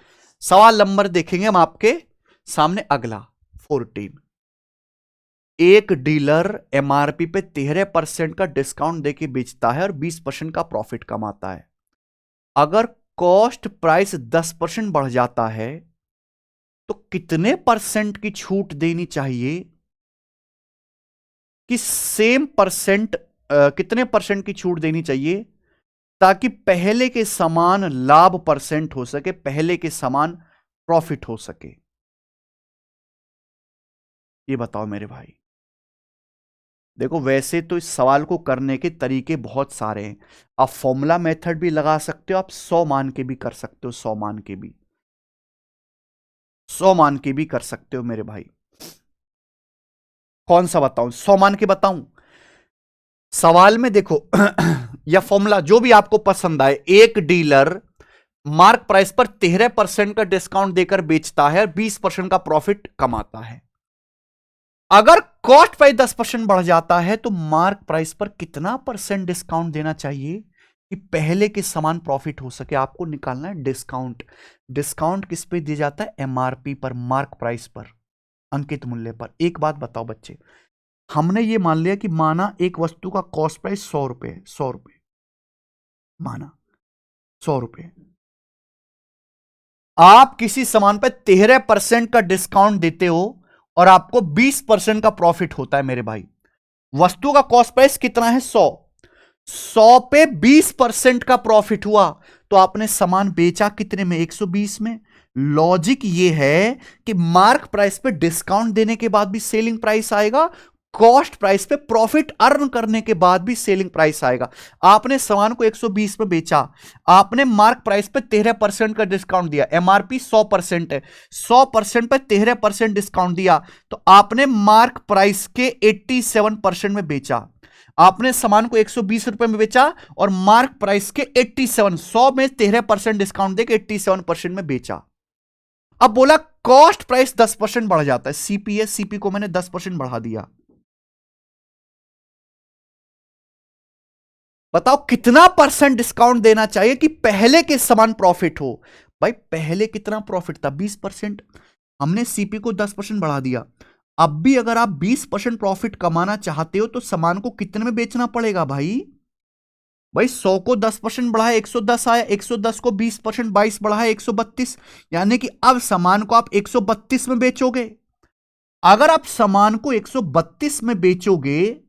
सवाल नंबर देखेंगे हम आपके सामने अगला 14। एक डीलर एमआरपी पे 13% का डिस्काउंट देके बेचता है और 20% का प्रॉफिट कमाता है। अगर कॉस्ट प्राइस 10% बढ़ जाता है तो कितने परसेंट की छूट देनी चाहिए कि सेम परसेंट कितने परसेंट की छूट देनी चाहिए ताकि पहले के समान लाभ परसेंट हो सके, पहले के समान प्रॉफिट हो सके? ये बताओ मेरे भाई। देखो वैसे तो इस सवाल को करने के तरीके बहुत सारे हैं। आप फॉर्मूला मेथड भी लगा सकते हो, आप 100 मान के भी कर सकते हो, 100 मान के भी, 100 मान के भी कर सकते हो मेरे भाई। कौन सा बताऊं? 100 मान के बताऊं? सवाल में देखो या फॉर्मूला जो भी आपको पसंद आए। एक डीलर मार्क प्राइस पर 13% का डिस्काउंट देकर बेचता है और 20% का प्रॉफिट कमाता है। अगर कॉस्ट प्राइस 10% बढ़ जाता है तो मार्क प्राइस पर कितना परसेंट डिस्काउंट देना चाहिए कि पहले के समान प्रॉफिट हो सके? आपको निकालना है डिस्काउंट। डिस्काउंट किस पे दिया जाता है? एमआरपी पर, मार्क प्राइस पर, अंकित मूल्य पर। एक बात बताओ बच्चे, हमने ये मान लिया कि माना एक वस्तु का कॉस्ट प्राइस 100 रुपए है, 100 रुपए माना, 100 रुपए। आप किसी सामान पर 13% का डिस्काउंट देते हो और आपको 20% का प्रॉफिट होता है मेरे भाई। वस्तु का कॉस्ट प्राइस कितना है? 100। 100 पे 20% का प्रॉफिट हुआ तो आपने सामान बेचा कितने में? 120 में। लॉजिक ये है कि मार्क प्राइस पे डिस्काउंट देने के बाद भी सेलिंग प्राइस आएगा, कॉस्ट प्राइस पे प्रॉफिट अर्न करने के बाद भी सेलिंग प्राइस आएगा। आपने सामान को 120 में बेचा, आपने मार्क प्राइस पे 13% का डिस्काउंट दिया। एमआरपी 100% है, 100% पे 13% डिस्काउंट दिया तो आपने मार्क प्राइस के 87% में बेचा। आपने सामान को 120 रुपए में बेचा और मार्क प्राइस के 87, 100 में 13% डिस्काउंट देकर 87% में बेचा। अब बोला कॉस्ट प्राइस 10% बढ़ जाता है। सीपीएस, सीपी को मैंने 10% बढ़ा दिया। बताओ कितना परसेंट डिस्काउंट देना चाहिए कि पहले के समान प्रॉफिट हो? भाई पहले कितना प्रॉफिट था? 20%। हमने सीपी को 10% बढ़ा दिया। अब भी अगर आप 20% प्रॉफिट कमाना चाहते हो तो सामान को कितने में बेचना पड़ेगा भाई? भाई 100 को 10% बढ़ाया 110 आया, 110 को 20% 22 बढ़ाया 132, यानी कि अब सामान को आप 132 में बेचोगे। अगर आप सामान को 132 में बेचोगे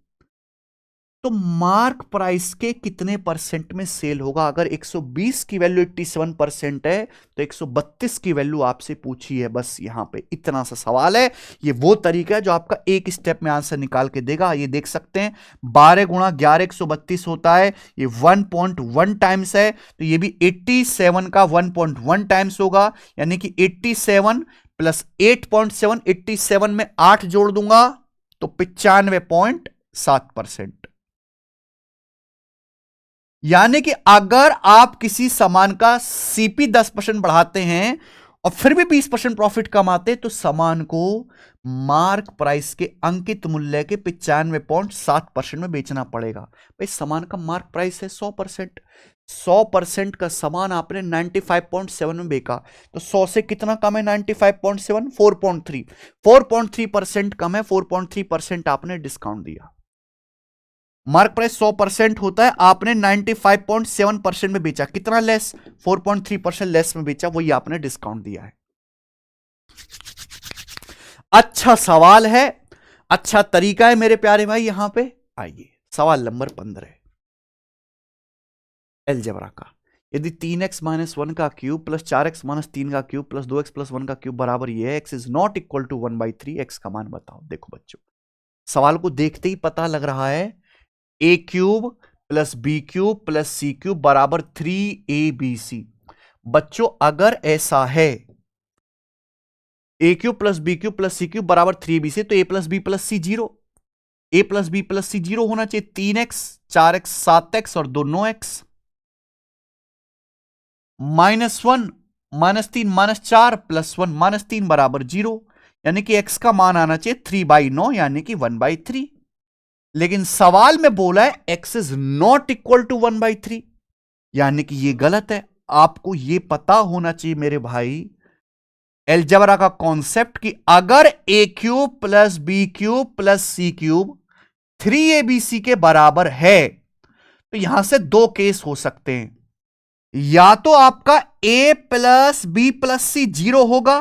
तो मार्क प्राइस के कितने परसेंट में सेल होगा? अगर 120 की वैल्यू 87% है तो 132 की वैल्यू आपसे पूछी है। बस यहां पे इतना सा सवाल है। ये वो तरीका है जो आपका एक स्टेप में आंसर निकाल के देगा। ये देख सकते हैं 12 गुणा 11 132 होता है, ये 1.1 टाइम्स है, तो ये भी 87 का 1.1 टाइम्स होगा, यानी कि 87 प्लस 8.7, 87 में 8 जोड़ दूंगा तो 95.7%। यानी कि अगर आप किसी सामान का सीपी 10% बढ़ाते हैं और फिर भी 20% प्रॉफिट कमाते तो सामान को मार्क प्राइस के अंकित मूल्य के 95.7% में बेचना पड़ेगा। भाई सामान का मार्क प्राइस है 100%, 100% का सामान आपने 95.7 में बेचा तो 100 से कितना कम है? 95.7, 4.3, 4.3% कम है। 4.3% आपने डिस्काउंट दिया। मार्क प्राइस 100% होता है, आपने 95.7% में बेचा। कितना लेस? 4.3% लेस में बेचा, वही आपने डिस्काउंट दिया है। अच्छा सवाल है, अच्छा तरीका है मेरे प्यारे भाई। यहां पे आइए सवाल नंबर 15 अलजेब्रा का। यदि 3x माइनस 1 का क्यूब प्लस 4x माइनस 3 का क्यूब प्लस 2x प्लस 1 का क्यूब बराबर ये है, x is not equal to 1/3, x का मान बताओ। देखो बच्चों, सवाल को देखते ही पता लग रहा है a cube plus B cube plus C cube बराबर 3abc। बच्चों अगर ऐसा है a cube plus B cube plus C cube बराबर 3abc, तो a plus B plus C 0, a plus B plus C 0 होना चाहिए। 3x 4x 7x और 2 9x, -1 -3 -4 +1 -3 बराबर 0, यानी कि x का मान आना चाहिए 3/9 यानी कि 1/3। लेकिन सवाल में बोला है x is not equal to 1/3, यानी कि यह गलत है। आपको यह पता होना चाहिए मेरे भाई अलजेब्रा का कॉन्सेप्ट कि अगर a cube plus B cube plus C cube 3abc के बराबर है तो यहां से दो केस हो सकते हैं, या तो आपका a plus B plus C 0 होगा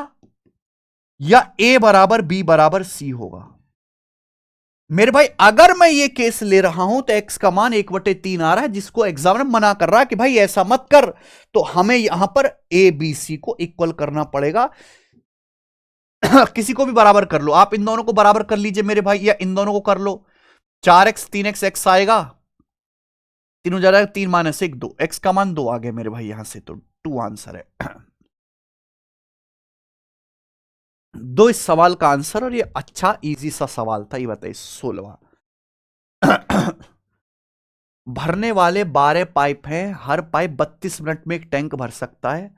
या a बराबर b बराबर c होगा। मेरे भाई अगर मैं ये केस ले रहा हूं तो x का मान 1/3 आ रहा है, जिसको एग्जामिनर मना कर रहा है कि भाई ऐसा मत कर, तो हमें यहां पर a b c को इक्वल करना पड़ेगा। किसी को भी बराबर कर लो, आप इन दोनों को बराबर कर लीजिए मेरे भाई, या इन दोनों को कर लो। 4x 3x x आएगा, 3 हो जाएगा 3 - 1 2, x का मान 2 आ गया मेरे भाई, यहां से तो 2 आंसर है। 2 इस सवाल का आंसर, और ये अच्छा इजी सा सवाल था। ये बताइए 16वां। भरने वाले 12 पाइप हैं, हर पाइप 32 मिनट में एक टैंक भर सकता है।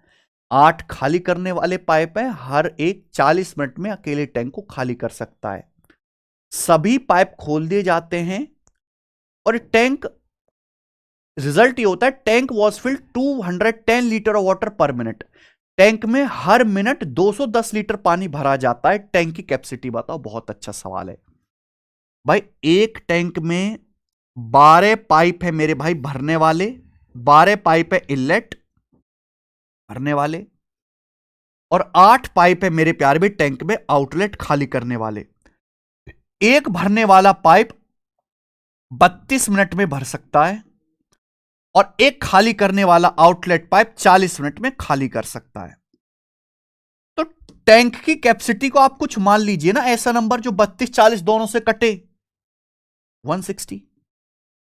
8 खाली करने वाले पाइप हैं, हर एक 40 मिनट में अकेले टैंक को खाली कर सकता है। सभी पाइप खोल दिए जाते हैं और टैंक, रिजल्ट ये होता है tank was filled 210 litre of water पर मिनट। टैंक में हर मिनट 210 लीटर पानी भरा जाता है। टैंक की कैपेसिटी बताओ। बहुत अच्छा सवाल है भाई। एक टैंक में 12 पाइप है मेरे भाई भरने वाले, 12 पाइप है इनलेट भरने वाले, और 8 पाइप है मेरे प्यारे भी टैंक में आउटलेट खाली करने वाले। एक भरने वाला पाइप 32 मिनट में भर सकता है और एक खाली करने वाला आउटलेट पाइप 40 मिनट में खाली कर सकता है। तो टैंक की कैपेसिटी को आप कुछ मान लीजिए ना, ऐसा नंबर जो 32 40 दोनों से कटे, 160।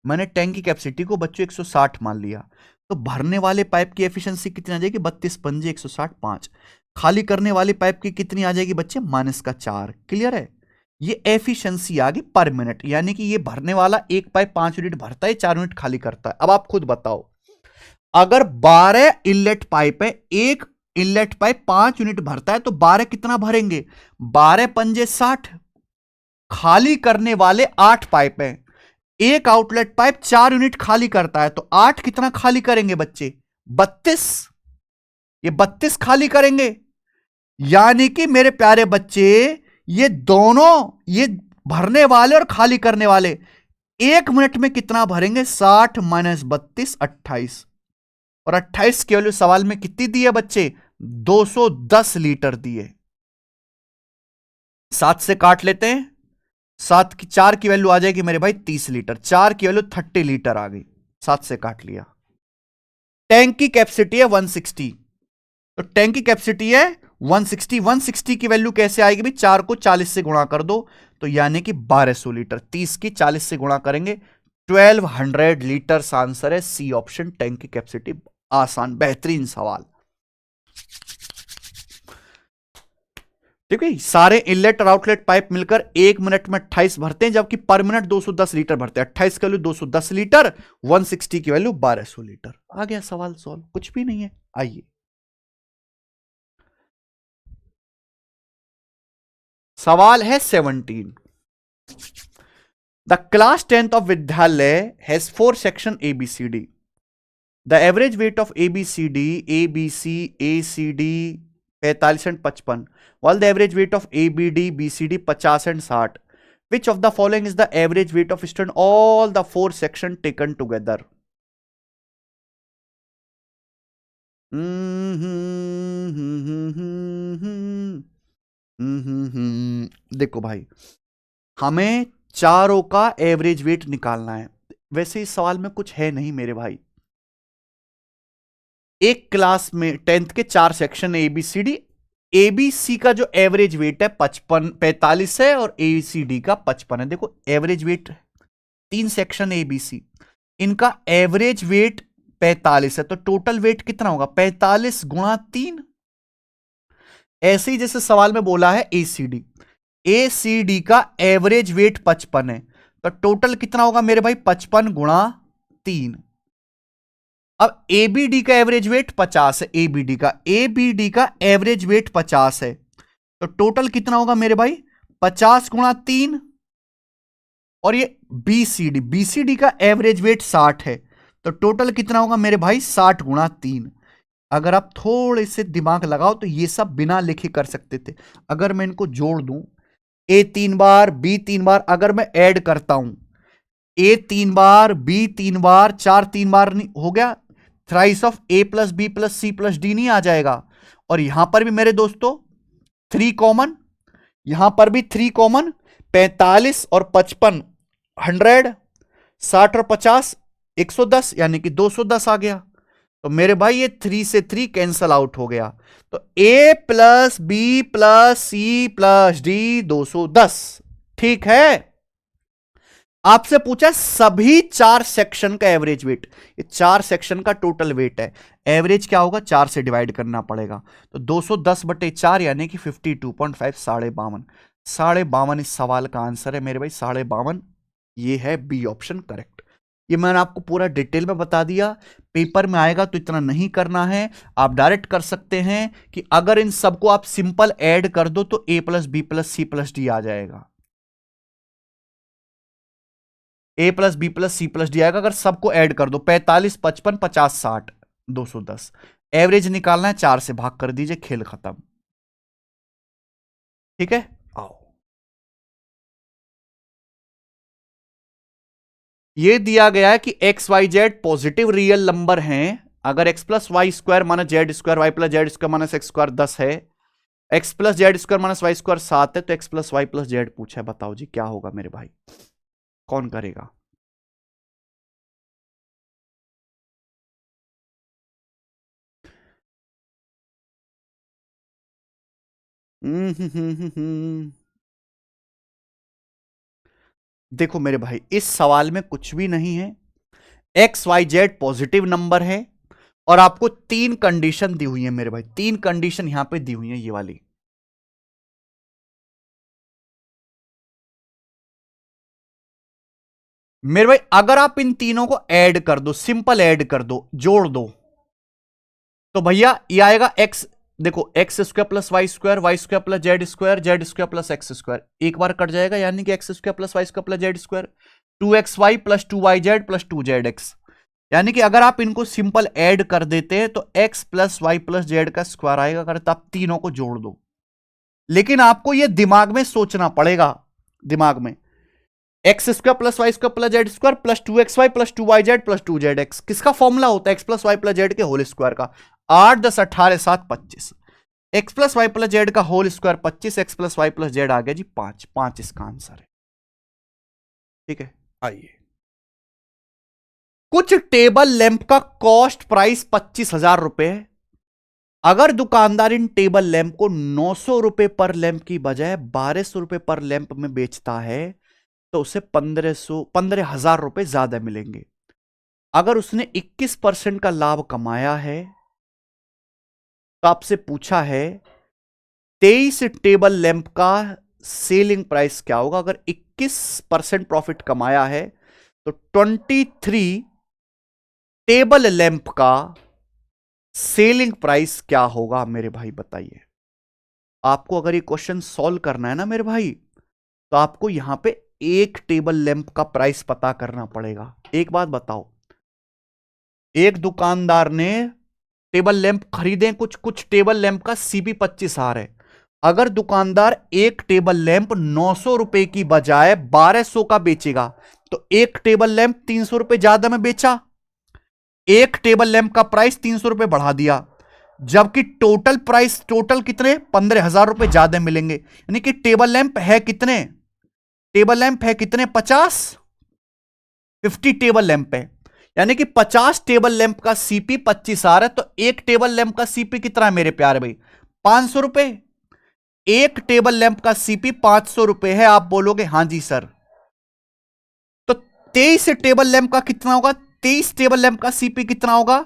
मैंने टैंक की कैपेसिटी को बच्चों 160 मान लिया, तो भरने वाले पाइप की एफिशिएंसी कितनी आ जाएगी? 32 पंजे 160 5। खाली करने वाले पाइप की कितनी आ जाएगी बच्चे? -4। क्लियर है? ये एफिशिएंसी आ गई पर मिनट, यानी कि ये भरने वाला एक पाइप 5 यूनिट भरता है, 4 यूनिट खाली करता है। अब आप खुद बताओ, अगर 12 इनलेट पाइप है, एक इनलेट पाइप 5 यूनिट भरता है, तो 12 कितना भरेंगे? 12 पंजे 60। खाली करने वाले 8 पाइप है, एक आउटलेट पाइप 4 यूनिट खाली करता है, तो 8 कितना खाली करेंगे बच्चे? 32। ये 32 खाली करेंगे, यानी कि मेरे प्यारे बच्चे ये दोनों, ये भरने वाले और खाली करने वाले एक मिनट में कितना भरेंगे? 60 - 32 28, और 28 की वैल्यू सवाल में कितनी दी है बच्चे? 210 लीटर दिए। 7 से काट लेते हैं, 7 की 4 की वैल्यू आ जाएगी मेरे भाई 30 लीटर, 4 की वैल्यू 30 लीटर आ गई, 7 से काट लिया। टैंक की कैपेसिटी है 160, तो टैंक की कैपेसिटी है 160। 160 की वैल्यू कैसे आएगी भाई? 4 को 40 से गुणा कर दो, तो यानी कि 1200 लीटर। 30 की 40 से गुणा करेंगे, 1200 लीटर आंसर है सी ऑप्शन, टैंक की कैपेसिटी। आसान बेहतरीन सवाल। ठीक है, सारे इनलेट और आउटलेट पाइप मिलकर एक मिनट में 28 भरते हैं, जबकि पर मिनट 210 लीटर भरते हैं। 28 की वैल्यू 210 लीटर, 160 की वैल्यू 1200 लीटर। आ गया सवाल सॉल्व, कुछ भी नहीं है। आइए सवाल है 17। द क्लास 10th ऑफ विद्यालय has 4 section ABCD. The average weight of ABCD, ABC, ACD 45 and 55, while the average weight of ABD, BCD 50 and 60. Which of the following is the average weight of student all the 4 section taken together? देखो भाई, हमें चारों का एवरेज वेट निकालना है। वैसे इस सवाल में कुछ है नहीं मेरे भाई, एक क्लास में 10th के 4 सेक्शन ABCD, ABC का जो एवरेज वेट है 45 है और ACD का 55 है। देखो एवरेज वेट 3 सेक्शन ABC, इनका एवरेज वेट 45 है, तो टोटल वेट कितना होगा 45 गुणा 3। ऐसे ही जैसे सवाल में बोला है ACD का एवरेज वेट 55 है, तो टोटल कितना होगा मेरे भाई 55 गुणा 3। अब ABD का एवरेज वेट 50 है, ABD का एवरेज वेट 50 है, तो टोटल कितना होगा मेरे भाई 50 गुणा 3। और ये BCD का एवरेज वेट 60 है, तो टोटल कितना होगा मेरे भाई 60 गुणा 3। अगर आप थोड़े से दिमाग लगाओ तो ये सब बिना लिखे कर सकते थे। अगर मैं इनको जोड़ दूं, A 3 बार B 3 बार, अगर मैं ऐड करता हूं A 3 बार B 3 बार 4 3 बार, नहीं हो गया thrice of A plus B plus C plus D नहीं आ जाएगा। और यहां पर भी मेरे दोस्तों 3 कॉमन, यहां पर भी 3 कॉमन, 45 और 55 100, 60 और 50 110, यानी कि 210 आ गया। तो मेरे भाई ये 3 से 3 कैंसल आउट हो गया, तो A plus B plus C plus D 210। ठीक है, आपसे पूछा सभी 4 सेक्शन का एवरेज वेट, ये 4 सेक्शन का टोटल वेट है, एवरेज क्या होगा 4 से डिवाइड करना पड़ेगा, तो 210/4 यानी कि 52.5, 52.5, 52.5 इस सवाल का आंसर है मेरे भाई, 52.5। ये है बी ऑप्शन करेक्ट। ये मैंने आपको पूरा डिटेल में बता दिया, पेपर में आएगा तो इतना नहीं करना है, आप डायरेक्ट कर सकते हैं कि अगर इन सबको आप सिंपल ऐड कर दो तो A plus B plus C plus D आ जाएगा, A plus B plus C plus D आएगा अगर सबको ऐड कर दो। 45 55 50 60 210, एवरेज निकालना है 4 से भाग कर दीजिए, खेल खत्म। ठीक है, आओ ये दिया गया है कि X Y Z positive real number हैं, अगर X plus Y square minus Z square, Y plus Z square minus X square 10 है, X plus Z square minus Y square 7 है, तो X plus Y plus Z पूछा है। बताओ जी क्या होगा मेरे भाई, कौन करेगा? देखो मेरे भाई इस सवाल में कुछ भी नहीं है, X Y Z positive number है और आपको 3 कंडीशन दी हुई है मेरे भाई, 3 कंडीशन यहां पे दी हुई है ये वाली। मेरे भाई अगर आप इन तीनों को ऐड कर दो, सिंपल ऐड कर दो, जोड़ दो, तो भैया ये आएगा एक्स, देखो X square plus Y square plus Z square plus X square, एक बार कट जाएगा, यानी कि X square plus Y square plus Z square 2xy plus 2yz plus 2zx, यानी कि अगर आप इनको सिंपल ऐड कर देते हैं तो x plus Y plus Z का स्क्वायर आएगा, अगर आप तीनों को जोड़ दो। लेकिन आपको यह दिमाग में सोचना पड़ेगा, दिमाग में X square plus Y square plus Z square plus 2xy plus 2yz plus 2zx किसका फॉर्मूला होता है? X plus Y plus Z के होल स्क्वायर का। 8 10 18 7 25, X plus Y plus Z का whole square 25, X plus Y plus Z आ गया जी 5, 5 इसका आंसर है। ठीक है, आइए कुछ टेबल लैंप का कॉस्ट प्राइस 25,000 रुपए है, अगर दुकानदार इन टेबल लैंप को 900 रुपए पर लैंप की बजाय 1200 रुपए पर लैंप में बेचता है तो उसे 15,000 रुपए ज्यादा मिलेंगे। अगर उसने 21% का लाभ कमाया है तो आपसे पूछा है 23 टेबल लैंप का सेलिंग प्राइस क्या होगा। अगर 21% प्रॉफिट कमाया है तो 23 टेबल लैंप का सेलिंग प्राइस क्या होगा मेरे भाई बताइए। आपको अगर ये क्वेश्चन सॉल्व करना है ना मेरे भाई, तो आपको यहां पे एक टेबल लैंप का प्राइस पता करना पड़ेगा। एक बात बताओ, एक दुकानदार ने टेबल लैंप खरीदे, कुछ टेबल लैंप का CP 25 है, अगर दुकानदार एक टेबल लैंप 900 रुपए की बजाय 1200 का बेचेगा तो एक टेबल लैंप 300 रुपए ज्यादा में बेचा, एक टेबल लैंप का प्राइस 300 रुपए बढ़ा दिया, जबकि टोटल प्राइस टोटल कितने 15,000 रुपए ज्यादा मिलेंगे। यानी कि टेबल लैंप है कितने, टेबल लैंप है कितने 50 टेबल लैंप है, यानी कि 50 टेबल लैंप का सीपी 25 आ रहा है, तो एक टेबल लैंप का सीपी कितना है मेरे प्यारे भाई? 500 रुपए। एक टेबल लैंप का सीपी 500 रुपए है। आप बोलोगे हाँ जी सर। तो 23 टेबल लैंप का कितना होगा? 23 टेबल लैंप का सीपी कितना होगा?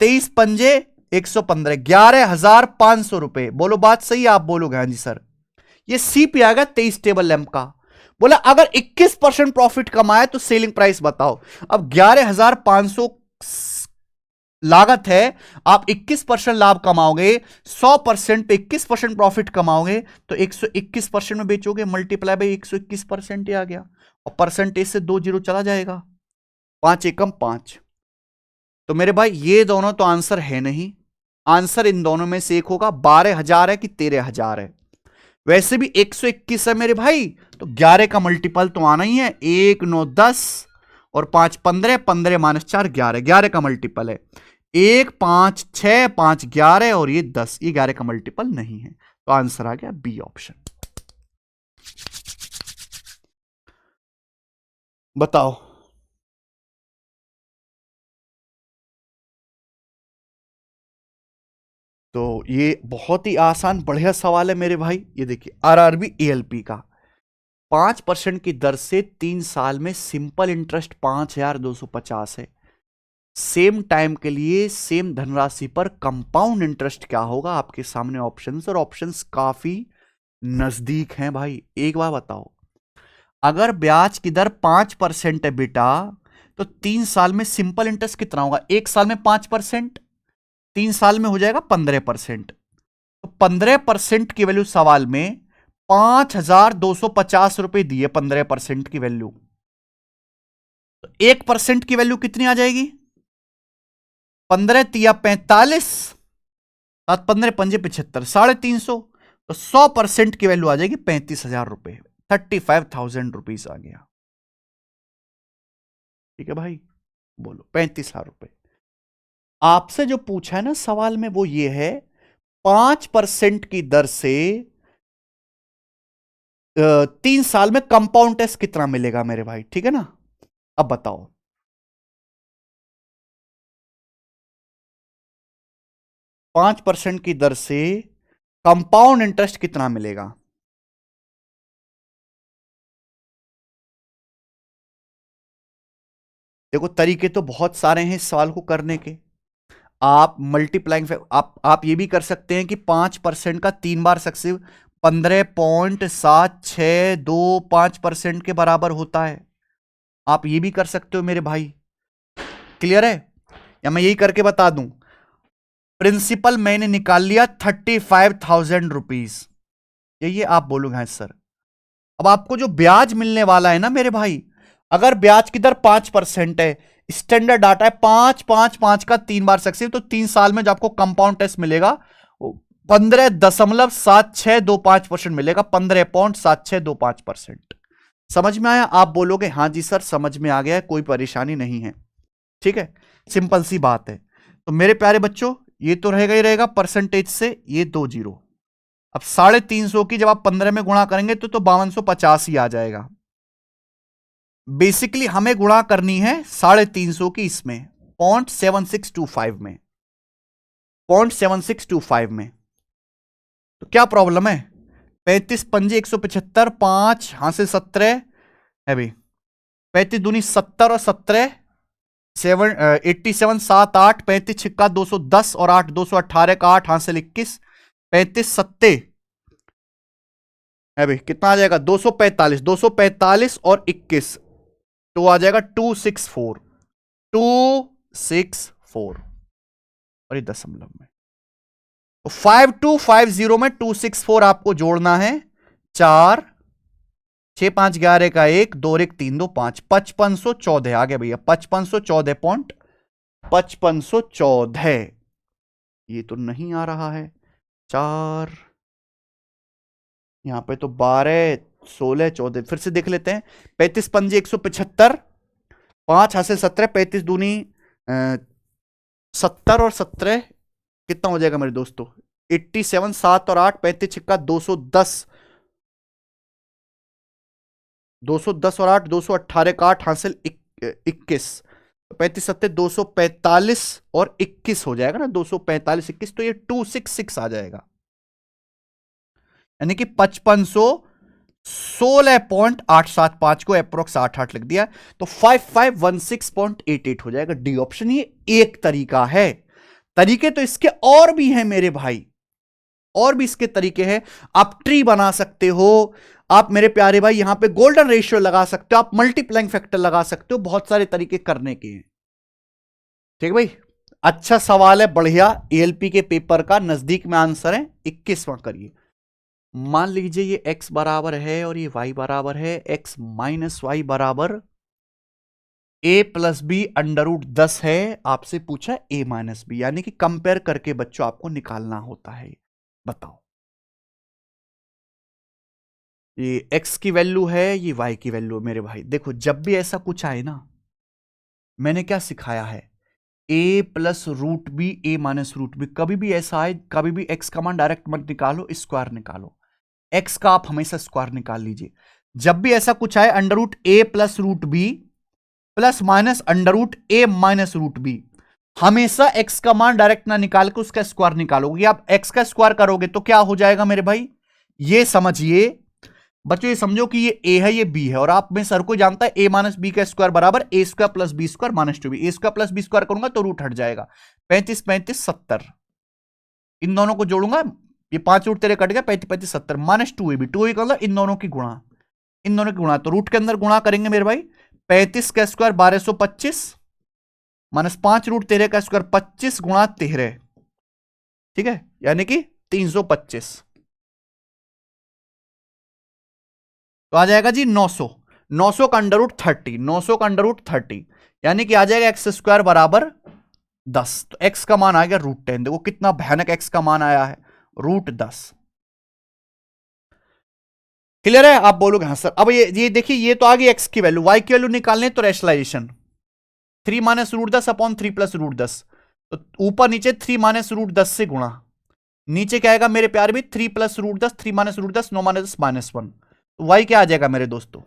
23 पंजे 115, 11,500 रुपए। बोलो बात सही है? आप बोलोगे हाँ जी सर। ये सीपी आ गया 23 टेबल लैंप का। बोला अगर 21% प्रॉफिट कमाए तो सेलिंग प्राइस बताओ। अब 11,500 लागत है, आप 21% लाभ कमाओगे, 100% पे 21% प्रॉफिट कमाओगे, तो 121% में बेचोगे, मल्टीप्लाई बाई 121% ही आ गया। और परसेंटेज से 2 जीरो चला जाएगा, 5 एकम 5। तो मेरे भाई ये दोनों तो आंसर है नहीं। आंसर इन दोनों में से एक होगा। 12,000 है कि 13,000 है? वैसे भी 121 है मेरे भाई, तो 11 का मल्टीपल तो आना ही है। 1 9 10 और 5 15, 15 माइनस 4 11, 11 का मल्टीपल है। 1 5 6 5 11 और ये 10, ये 11 का मल्टीपल नहीं है। तो आंसर आ गया बी ऑप्शन। बताओ। तो ये बहुत ही आसान बढ़िया सवाल है मेरे भाई। ये देखिए आरआरबी एएलपी का 5% की दर से 3 साल में सिंपल इंटरेस्ट 5,250 है। सेम टाइम के लिए सेम धनराशि पर कंपाउंड इंटरेस्ट क्या होगा? आपके सामने ऑप्शंस, और ऑप्शंस काफी नजदीक हैं भाई। एक बार बताओ, अगर ब्याज की दर 5% है बेटा, तो 3 साल में सिंपल इंटरेस्ट कितना होगा? 1 साल में 5%, 3 साल में हो जाएगा 15%। तो 15% की वैल्यू सवाल में 5,250 रुपए दी है। 15% की वैल्यू, तो 1% की वैल्यू कितनी आ जाएगी? 15 तिया 45, 7 15 पंजे 75, 350। तो 100% की वैल्यू आ जाएगी 35,000 रुपए, 35,000 रुपीज आ गया। ठीक है भाई, बोलो 35,000 रुपए। आपसे जो पूछा है ना सवाल में वो ये है, 5% की दर से 3 साल में कंपाउंड टेस्ट कितना मिलेगा मेरे भाई? ठीक है ना? अब बताओ। 5% की दर से कंपाउंड इंटरेस्ट कितना मिलेगा? देखो तरीके तो बहुत सारे हैं इस सवाल को करने के। आप मल्टीप्लाइंग, आप ये भी कर सकते हैं कि 5% का 3 बार सक्सेसिव 15.7625% के बराबर होता है। आप ये भी कर सकते हो मेरे भाई। क्लियर है? या मैं यही करके बता दूं, प्रिंसिपल मैंने निकाल लिया 35,000 रुपीज। यही आप बोलोगे हाँ सर। अब आपको जो ब्याज मिलने वाला है ना मेरे भाई, अगर ब्याज की दर 5% है, स्टैंडर्ड डाटा है 5 5 5 का 3 बार सक्सेसिव, तो 3 साल में जो आपको कंपाउंड टेस्ट मिलेगा वो 15.7625% मिलेगा। 15.7625%। समझ में आया? आप बोलोगे हाँ जी सर समझ में आ गया है, कोई परेशानी नहीं है। ठीक है, सिंपल सी बात है। तो मेरे प्यारे बच्चों, ये तो रहेगा ही रहेगा परसेंटेज से ये 2 जीरो। अब 350 की जब आप 15 में गुणा करेंगे तो 5250 ही आ जाएगा। बेसिकली हमें गुणा करनी है 350 की इसमें 0.7625 में, 0.7625 में। तो क्या प्रॉब्लम है? 35 पंजे 175, 5 हां से 17 है भाई, 35 दूनी 70 और 17 87, 7 8, 35 छिक्का 210 और 8 218 का 8 हासिल 21, 35 सत्ते है भाई, कितना आ जाएगा? 245, 245 और 21 तो आ जाएगा 264, 264 और ये दशमलव में। तो 5250 में 264 आपको जोड़ना है। 4 6 5 11 का 1 2 1 3 2 5, 5514 आ गया भैया। 5514 ये तो नहीं आ रहा है। 4 यहां पे तो 12 16 14, फिर से देख लेते हैं। 35 पंजे 175, 5 हासिल 17, 35 दूनी 70 और 17 कितना हो जाएगा मेरे दोस्तों? 87, 7 और 8, 35 छिक्का 210, 210 और 8 218 का 8 हासिल 21, तो 35 सत्ते 245 और 21 हो जाएगा ना, 245 21, तो ये 266 आ जाएगा, यानी कि 5516.875 को अप्रोक्स 88 लिख दिया, तो 5516.88 हो जाएगा डी ऑप्शन। ये एक तरीका है। तरीके तो इसके और भी हैं मेरे भाई, और भी इसके तरीके हैं। आप ट्री बना सकते हो, आप मेरे प्यारे भाई यहां पे गोल्डन रेशियो लगा सकते हो, आप मल्टीप्लाइंग फैक्टर लगा सकते हो, बहुत सारे तरीके करने के हैं। ठीक भाई, अच्छा सवाल है, बढ़िया। एएलपी के पेपर का नजदीक में आंसर है। 21वां करिए। मान लीजिए ये x बराबर है और ये y बराबर है, x माइनस वाई बराबर a plus B under root 10 है। आपसे पूछा a माइनस बी, यानी कि कंपेयर करके बच्चों आपको निकालना होता है। बताओ, ये x की वैल्यू है, ये y की वैल्यू है मेरे भाई। देखो जब भी ऐसा कुछ आए ना, मैंने क्या सिखाया है, a plus root B, A minus root B, कभी भी ऐसा आए, कभी भी x का मान डायरेक्ट मत निकालो, स्क्वायर निकालो। x का आप हमेशा स्क्वायर निकाल लीजिए। जब भी ऐसा कुछ आए, under root A plus root B plus minus under root A minus root B, हमेशा x का मान डायरेक्ट ना निकाल के उसका स्क्वायर निकालोगे। आप x का स्क्वायर करोगे तो क्या हो जाएगा मेरे भाई, ये समझिए बच्चों, ये समझो कि ये a है, ये b है, और आप में सर को जानता है a माइनस बी का स्क्वायर बराबर a square plus B square minus 2b। a square plus B square करूंगा तो रूट हट जाएगा, 35 35 70, इन दोनों को जोड़ूंगा, ये 5 रूट तेरे कट गया, 35 35 70 माइनस 2ab, 2a का मतलब इन दोनों की गुणा, इन दोनों की गुणा, तो रूट के अंदर गुणा करेंगे मेरे भाई। 35 का स्क्वायर 1225 माइनस 5 रूट 13 का स्क्वायर 25 गुणा 13, ठीक है, यानी कि 325, तो आ जाएगा जी 900। 900 का अंडर रूट 30, 900 का अंडर रूट 30, यानी कि आ जाएगा एक्स स्क्वायर बराबर 10। तो एक्स का मान आ गया रूट 10। देखो कितना भयानक एक्स का मान आया है, रूट 10। क्लियर है? आप बोलोगे हाँ सर। अब ये देखिए, ये तो आ गई एक्स की वैल्यू, वाई की वैल्यू निकालने तो rationalization 3 minus root 10 upon 3 plus root 10, तो ऊपर नीचे 3 माइनस रूट 10 से गुणा, नीचे क्या आएगा मेरे प्यारे भी 3 plus root 10, 3 minus root 10, 9 minus 10 minus 1, तो वाई क्या आ जाएगा मेरे दोस्तों,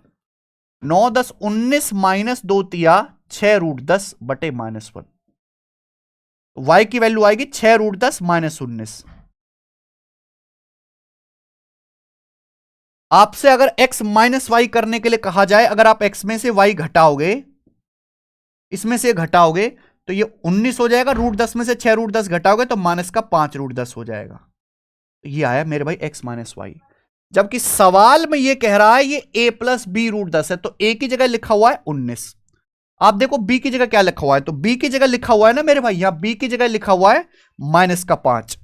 9 10 19 माइनस 2 तिया 6 रूट 10 बटे माइनस 1, वाई की वैल्यू आएगी 6 रूट 10 माइनस 19। आपसे अगर x माइनस वाई करने के लिए कहा जाए, अगर आप x में से y घटाओगे, इसमें से घटाओगे, तो ये 19 हो जाएगा, रूट 10 में से 6 रूट 10 घटाओगे तो माइनस का 5 रूट 10 हो जाएगा। तो ये आया मेरे भाई x माइनस वाई। जबकि सवाल में ये कह रहा है ये a प्लस बी रूट 10 है, तो a की जगह लिखा हुआ है 19। आप देखो b की जगह क्या लिखा हुआ है, तो b की जगह लिखा हुआ है ना मेरे भाई, यहां b की जगह लिखा हुआ है माइनस का 5।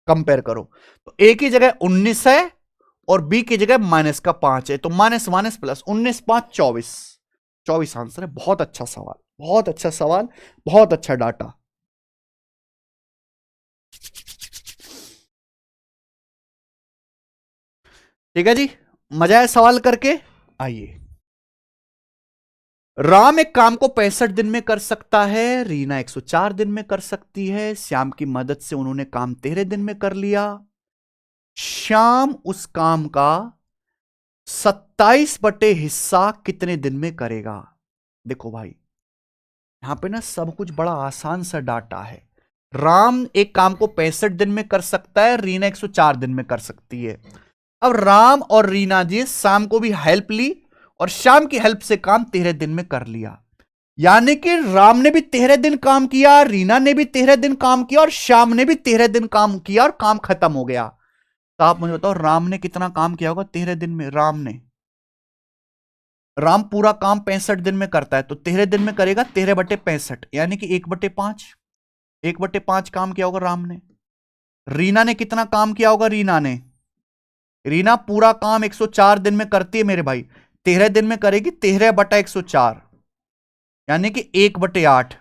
कंपेयर करो, तो a की जगह 19 है और b की जगह माइनस का 5 है, तो माइनस माइनस प्लस, 19 5 24, 24 आंसर है। बहुत अच्छा सवाल, बहुत अच्छा सवाल, बहुत अच्छा डाटा। ठीक है जी, मजा है सवाल करके। आइए, राम एक काम को 65 दिन में कर सकता है, रीना 104 दिन में कर सकती है, श्याम की मदद से उन्होंने काम 13 दिन में कर लिया। श्याम उस काम का 27 बटे हिस्सा कितने दिन में करेगा? देखो भाई, यहां पे ना सब कुछ बड़ा आसान सा डाटा है। राम एक काम को 65 दिन में कर सकता है, रीना 104 दिन में कर सकती है। अब राम और रीना जी शाम को भी हेल्प ली और शाम की हेल्प से काम 13 दिन में कर लिया, यानी कि राम ने भी 13 दिन काम किया, रीना ने भी 13 दिन काम किया और शाम ने भी 13 दिन काम किया और काम खत्म हो गया। तो आप मुझे बताओ राम ने कितना काम किया होगा 13 दिन में? राम पूरा काम 65 दिन में करता है, तो 13 दिन में करेगा 13 बटे 65, यानी कि 1/5, 1/5 काम किया होगा राम ने। रीना ने कितना काम किया होगा? रीना पूरा काम 104 दिन में करती है मेरे भाई, 13 दिन में करेगी 13 बटा 104, यानी कि 1/8।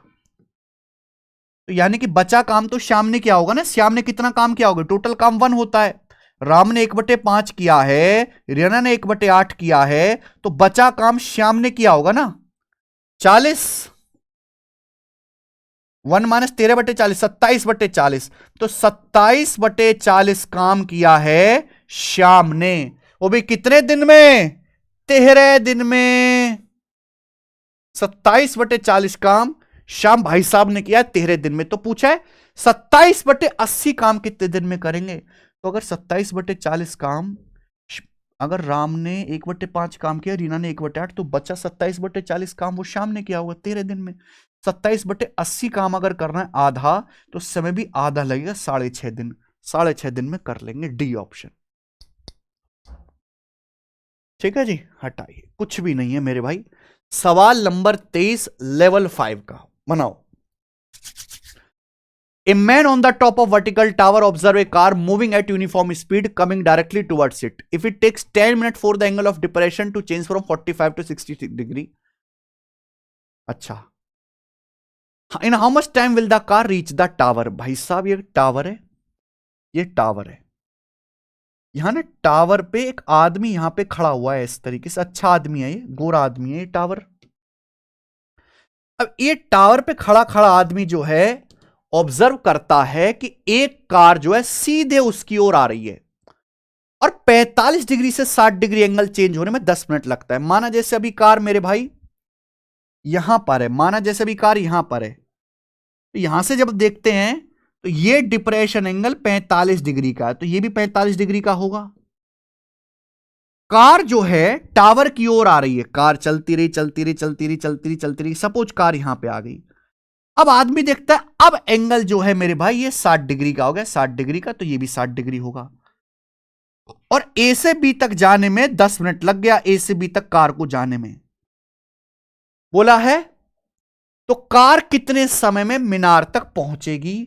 तो यानी कि बचा काम तो श्याम ने किया होगा ना। श्याम ने कितना काम किया होगा? टोटल काम 1 होता है, राम ने 1/5 किया है, रीना ने 1/8 किया है, तो बचा काम श्याम ने किया होगा ना 40। 1 माइनस 13/40, 27/40, तो 27/40 काम किया है श्याम ने, वो भी कितने दिन में? 13 दिन में। 27/40 काम श्याम भाई साहब ने किया 13 दिन में। तो पूछा है 27/80 काम कितने दिन में करेंगे? तो अगर 27/40 काम, अगर राम ने 1/5 काम किया, रीना ने 1/8, तो बचा 27/40 काम वो श्याम ने किया होगा 13 दिन में। 27/80 काम अगर करना है आधा, तो समय भी आधा लगेगा, 6.5 दिन। 6.5 दिन में कर लेंगे, डी ऑप्शन। ठीक है जी, हटाइए, कुछ भी नहीं है मेरे भाई। सवाल नंबर 23 लेवल 5 का बनाओ। A man on the top of vertical tower observe a car moving at uniform speed coming directly towards it. If it takes 10 minutes for the angle of depression to change from 45 to 60 degree. अच्छा, in how much time will the car reach the tower? भाई साहब ये टावर है, ये टावर है। यहां ना टावर पे एक आदमी यहां पे खड़ा हुआ है इस तरीके से, अच्छा आदमी है, ये गोरा आदमी है ये टावर। अब ये टावर पे खड़ा खड़ा आदमी जो है ऑब्जर्व करता है कि एक कार जो है सीधे उसकी ओर आ रही है और 45 डिग्री से 60 डिग्री एंगल चेंज होने में 10 मिनट लगता है। माना जैसे अभी कार मेरे भाई यहां पर है, माना जैसे अभी कार यहां पर है, तो यहां से जब देखते हैं तो ये डिप्रेशन एंगल 45 डिग्री का है, तो ये भी 45 डिग्री का होगा। कार जो है टावर की ओर आ रही है, कार चलती रही चलती रही चलती रही चलती रही चलती रही, सपोज कार यहां पे आ गई। अब आदमी देखता है अब एंगल जो है मेरे भाई ये 60 डिग्री का हो गया, 60 डिग्री का, तो ये भी 60 डिग्री होगा। और ए से बी तक जाने में 10 मिनट लग गया, ए से बी तक कार को जाने में बोला है। तो कार कितने समय में मीनार तक पहुंचेगी?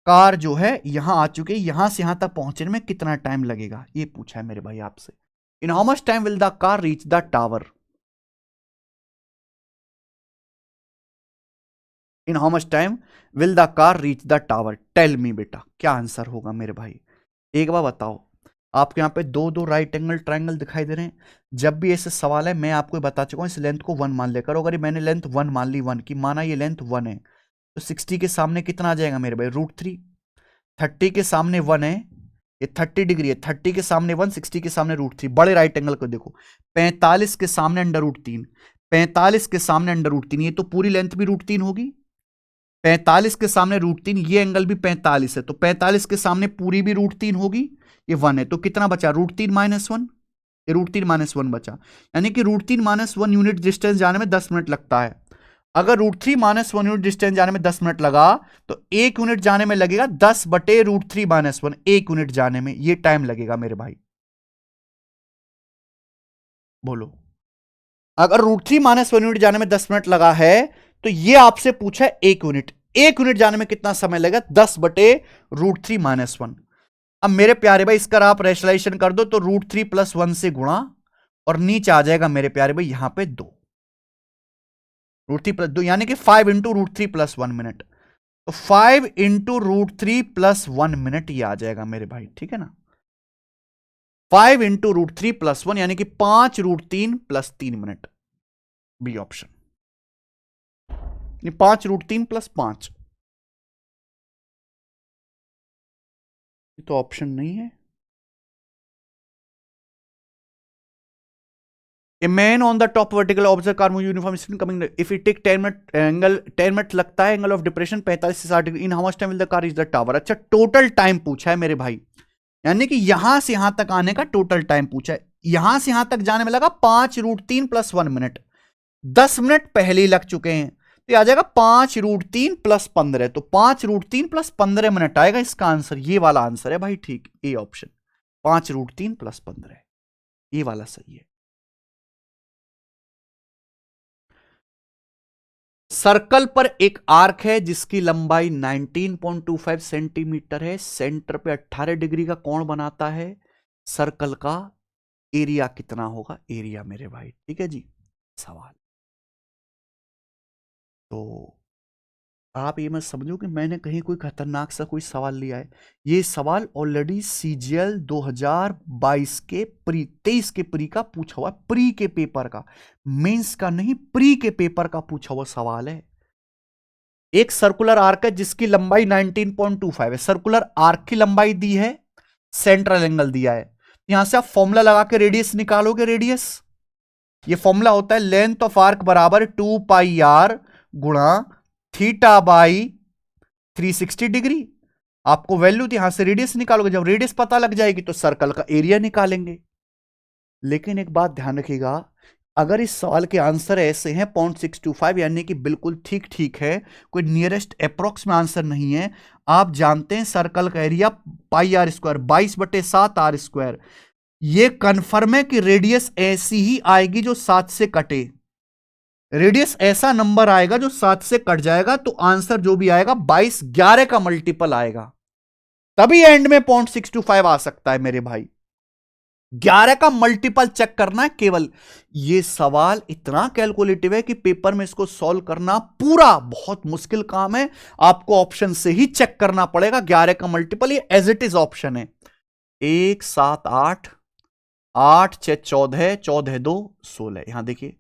कार जो है यहां आ चुकी है, यहां से यहां तक पहुंचने में कितना टाइम लगेगा, ये पूछा है मेरे भाई आपसे। In how much time will the car reach the tower? In how much time will the car reach the tower? Tell me बेटा, क्या आंसर होगा मेरे भाई, एक बार बताओ। आपके यहाँ पे दो दो राइट एंगल ट्रायंगल दिखाई दे रहे हैं। जब भी ऐसे सवाल है मैं आपको बता चुका हूं, इस लेंथ को 1 मान लेकर, अगर मैंने लेंथ 1 मान ली, 1 की माना ये लेंथ 1 है, तो 60 के सामने कितना आ जाएगा मेरे भाई? √3। 30 के सामने 1 है, ये 30 डिग्री है, 30 के सामने 1, 60 के सामने √3। बड़े राइट एंगल को देखो, 45 के सामने √3, 45 के सामने √3, ये तो पूरी लेंथ भी √3 होगी। 45 के सामने √3, ये एंगल भी 45 है, तो 45 के सामने पूरी भी √3 होगी, ये 1 है, तो कितना बचा? √3 - 1, ये √3 - 1 बचा। यानी कि √3 - 1 यूनिट डिस्टेंस जाने में 10 मिनट लगता है। अगर √3 - 1 यूनिट डिस्टेंस जाने में 10 मिनट लगा, तो 1 यूनिट जाने में लगेगा 10/√3 - 1, 1 यूनिट जाने में ये टाइम लगेगा मेरे भाई। बोलो, अगर √3 - 1 यूनिट जाने में 10 मिनट लगा है, तो ये आपसे पूछा है 1 यूनिट, 1 यूनिट जाने में कितना समय लगेगा? 10/√3 - 1। अब मेरे प्यारे भाई इसका आप रेशनलाइजेशन कर दो, तो √3 + 1 से गुणा, और नीचे आ जाएगा मेरे प्यारे भाई यहां पे 2, √3 + 2, यानी कि 5 × √3 + 1 मिनट। तो 5 × √3 + 1 मिनट ये आ जाएगा मेरे भाई, ठीक है ना। 5 × √3 + 1 यानी कि 5 √3 + 3 मिनट, बी ऑप्शन। 5 √3 + 5, ये तो ऑप्शन नहीं है। A man on the top vertical observe car move uniform speed coming. If it take 10 minute angle 10 minute लगता है, एंगल ऑफ डिप्रेशन 45 से 60 degree, in how much time will the car reach the tower? अच्छा, टोटल टाइम पूछा है मेरे भाई, यानी कि यहां से यहां तक आने का टोटल टाइम पूछा है। यहां से यहां तक जाने में लगा 5 √3 + 1 मिनट, 10 मिनट पहले ही लग चुके हैं, तो आ जाएगा 5 √3 + 15, तो 5 √3 + 15 मिनट आएगा इसका आंसर। ये वाला आंसर है भाई, ठीक, ए ऑप्शन, 5 √3 + 15, ये वाला सही है। सर्कल पर एक आर्क है जिसकी लंबाई 19.25 सेंटीमीटर है, सेंटर पे 18 डिग्री का कोण बनाता है। सर्कल का एरिया कितना होगा? एरिया मेरे भाई, ठीक है जी। सवाल तो आप ये मत समझो कि मैंने कहीं कोई खतरनाक सा कोई सवाल लिया है। ये सवाल ऑलरेडी सीजीएल 2022 के 23 के प्री का पूछा हुआ, प्री के पेपर का, मेंस का नहीं, प्री के पेपर का पूछा हुआ सवाल है। एक सर्कुलर आर्क है जिसकी लंबाई 19.25 है, सर्कुलर आर्क की लंबाई दी है, सेंट्रल एंगल दिया है। यहां से आप फॉर्मूला लगा के रेडियस निकालोगे, रेडियस, ये फॉर्मूला होता है लेंथ ऑफ आर्क बराबर 2πr गुणा थीटा बाई 360 डिग्री। आपको वैल्यू थी, यहां से रेडियस निकालोगे, जब रेडियस पता लग जाएगी तो सर्कल का एरिया निकालेंगे। लेकिन एक बात ध्यान रखिएगा, अगर इस सवाल के आंसर ऐसे हैं 0.625 यानी कि बिल्कुल ठीक ठीक है, कोई नियरेस्ट अप्रोक्स में आंसर नहीं है, आप जानते हैं सर्कल का area pi R square 22/7 R square, ये कन्फर्म है कि रेडियस ऐसी ही आएगी जो 7 से कटे। रेडियस ऐसा नंबर आएगा जो 7 से कट जाएगा, तो आंसर जो भी आएगा 22 11 का मल्टीपल आएगा, तभी एंड में 0.625 आ सकता है मेरे भाई। 11 का मल्टीपल चेक करना है केवल। यह सवाल इतना कैलकुलेटिव है कि पेपर में इसको सॉल्व करना पूरा बहुत मुश्किल काम है, आपको ऑप्शन से ही चेक करना पड़ेगा। 11 का मल्टीपल ये एज इट इज ऑप्शन है, 1 7 8 8 6 14 14 2 16। यहां देखिए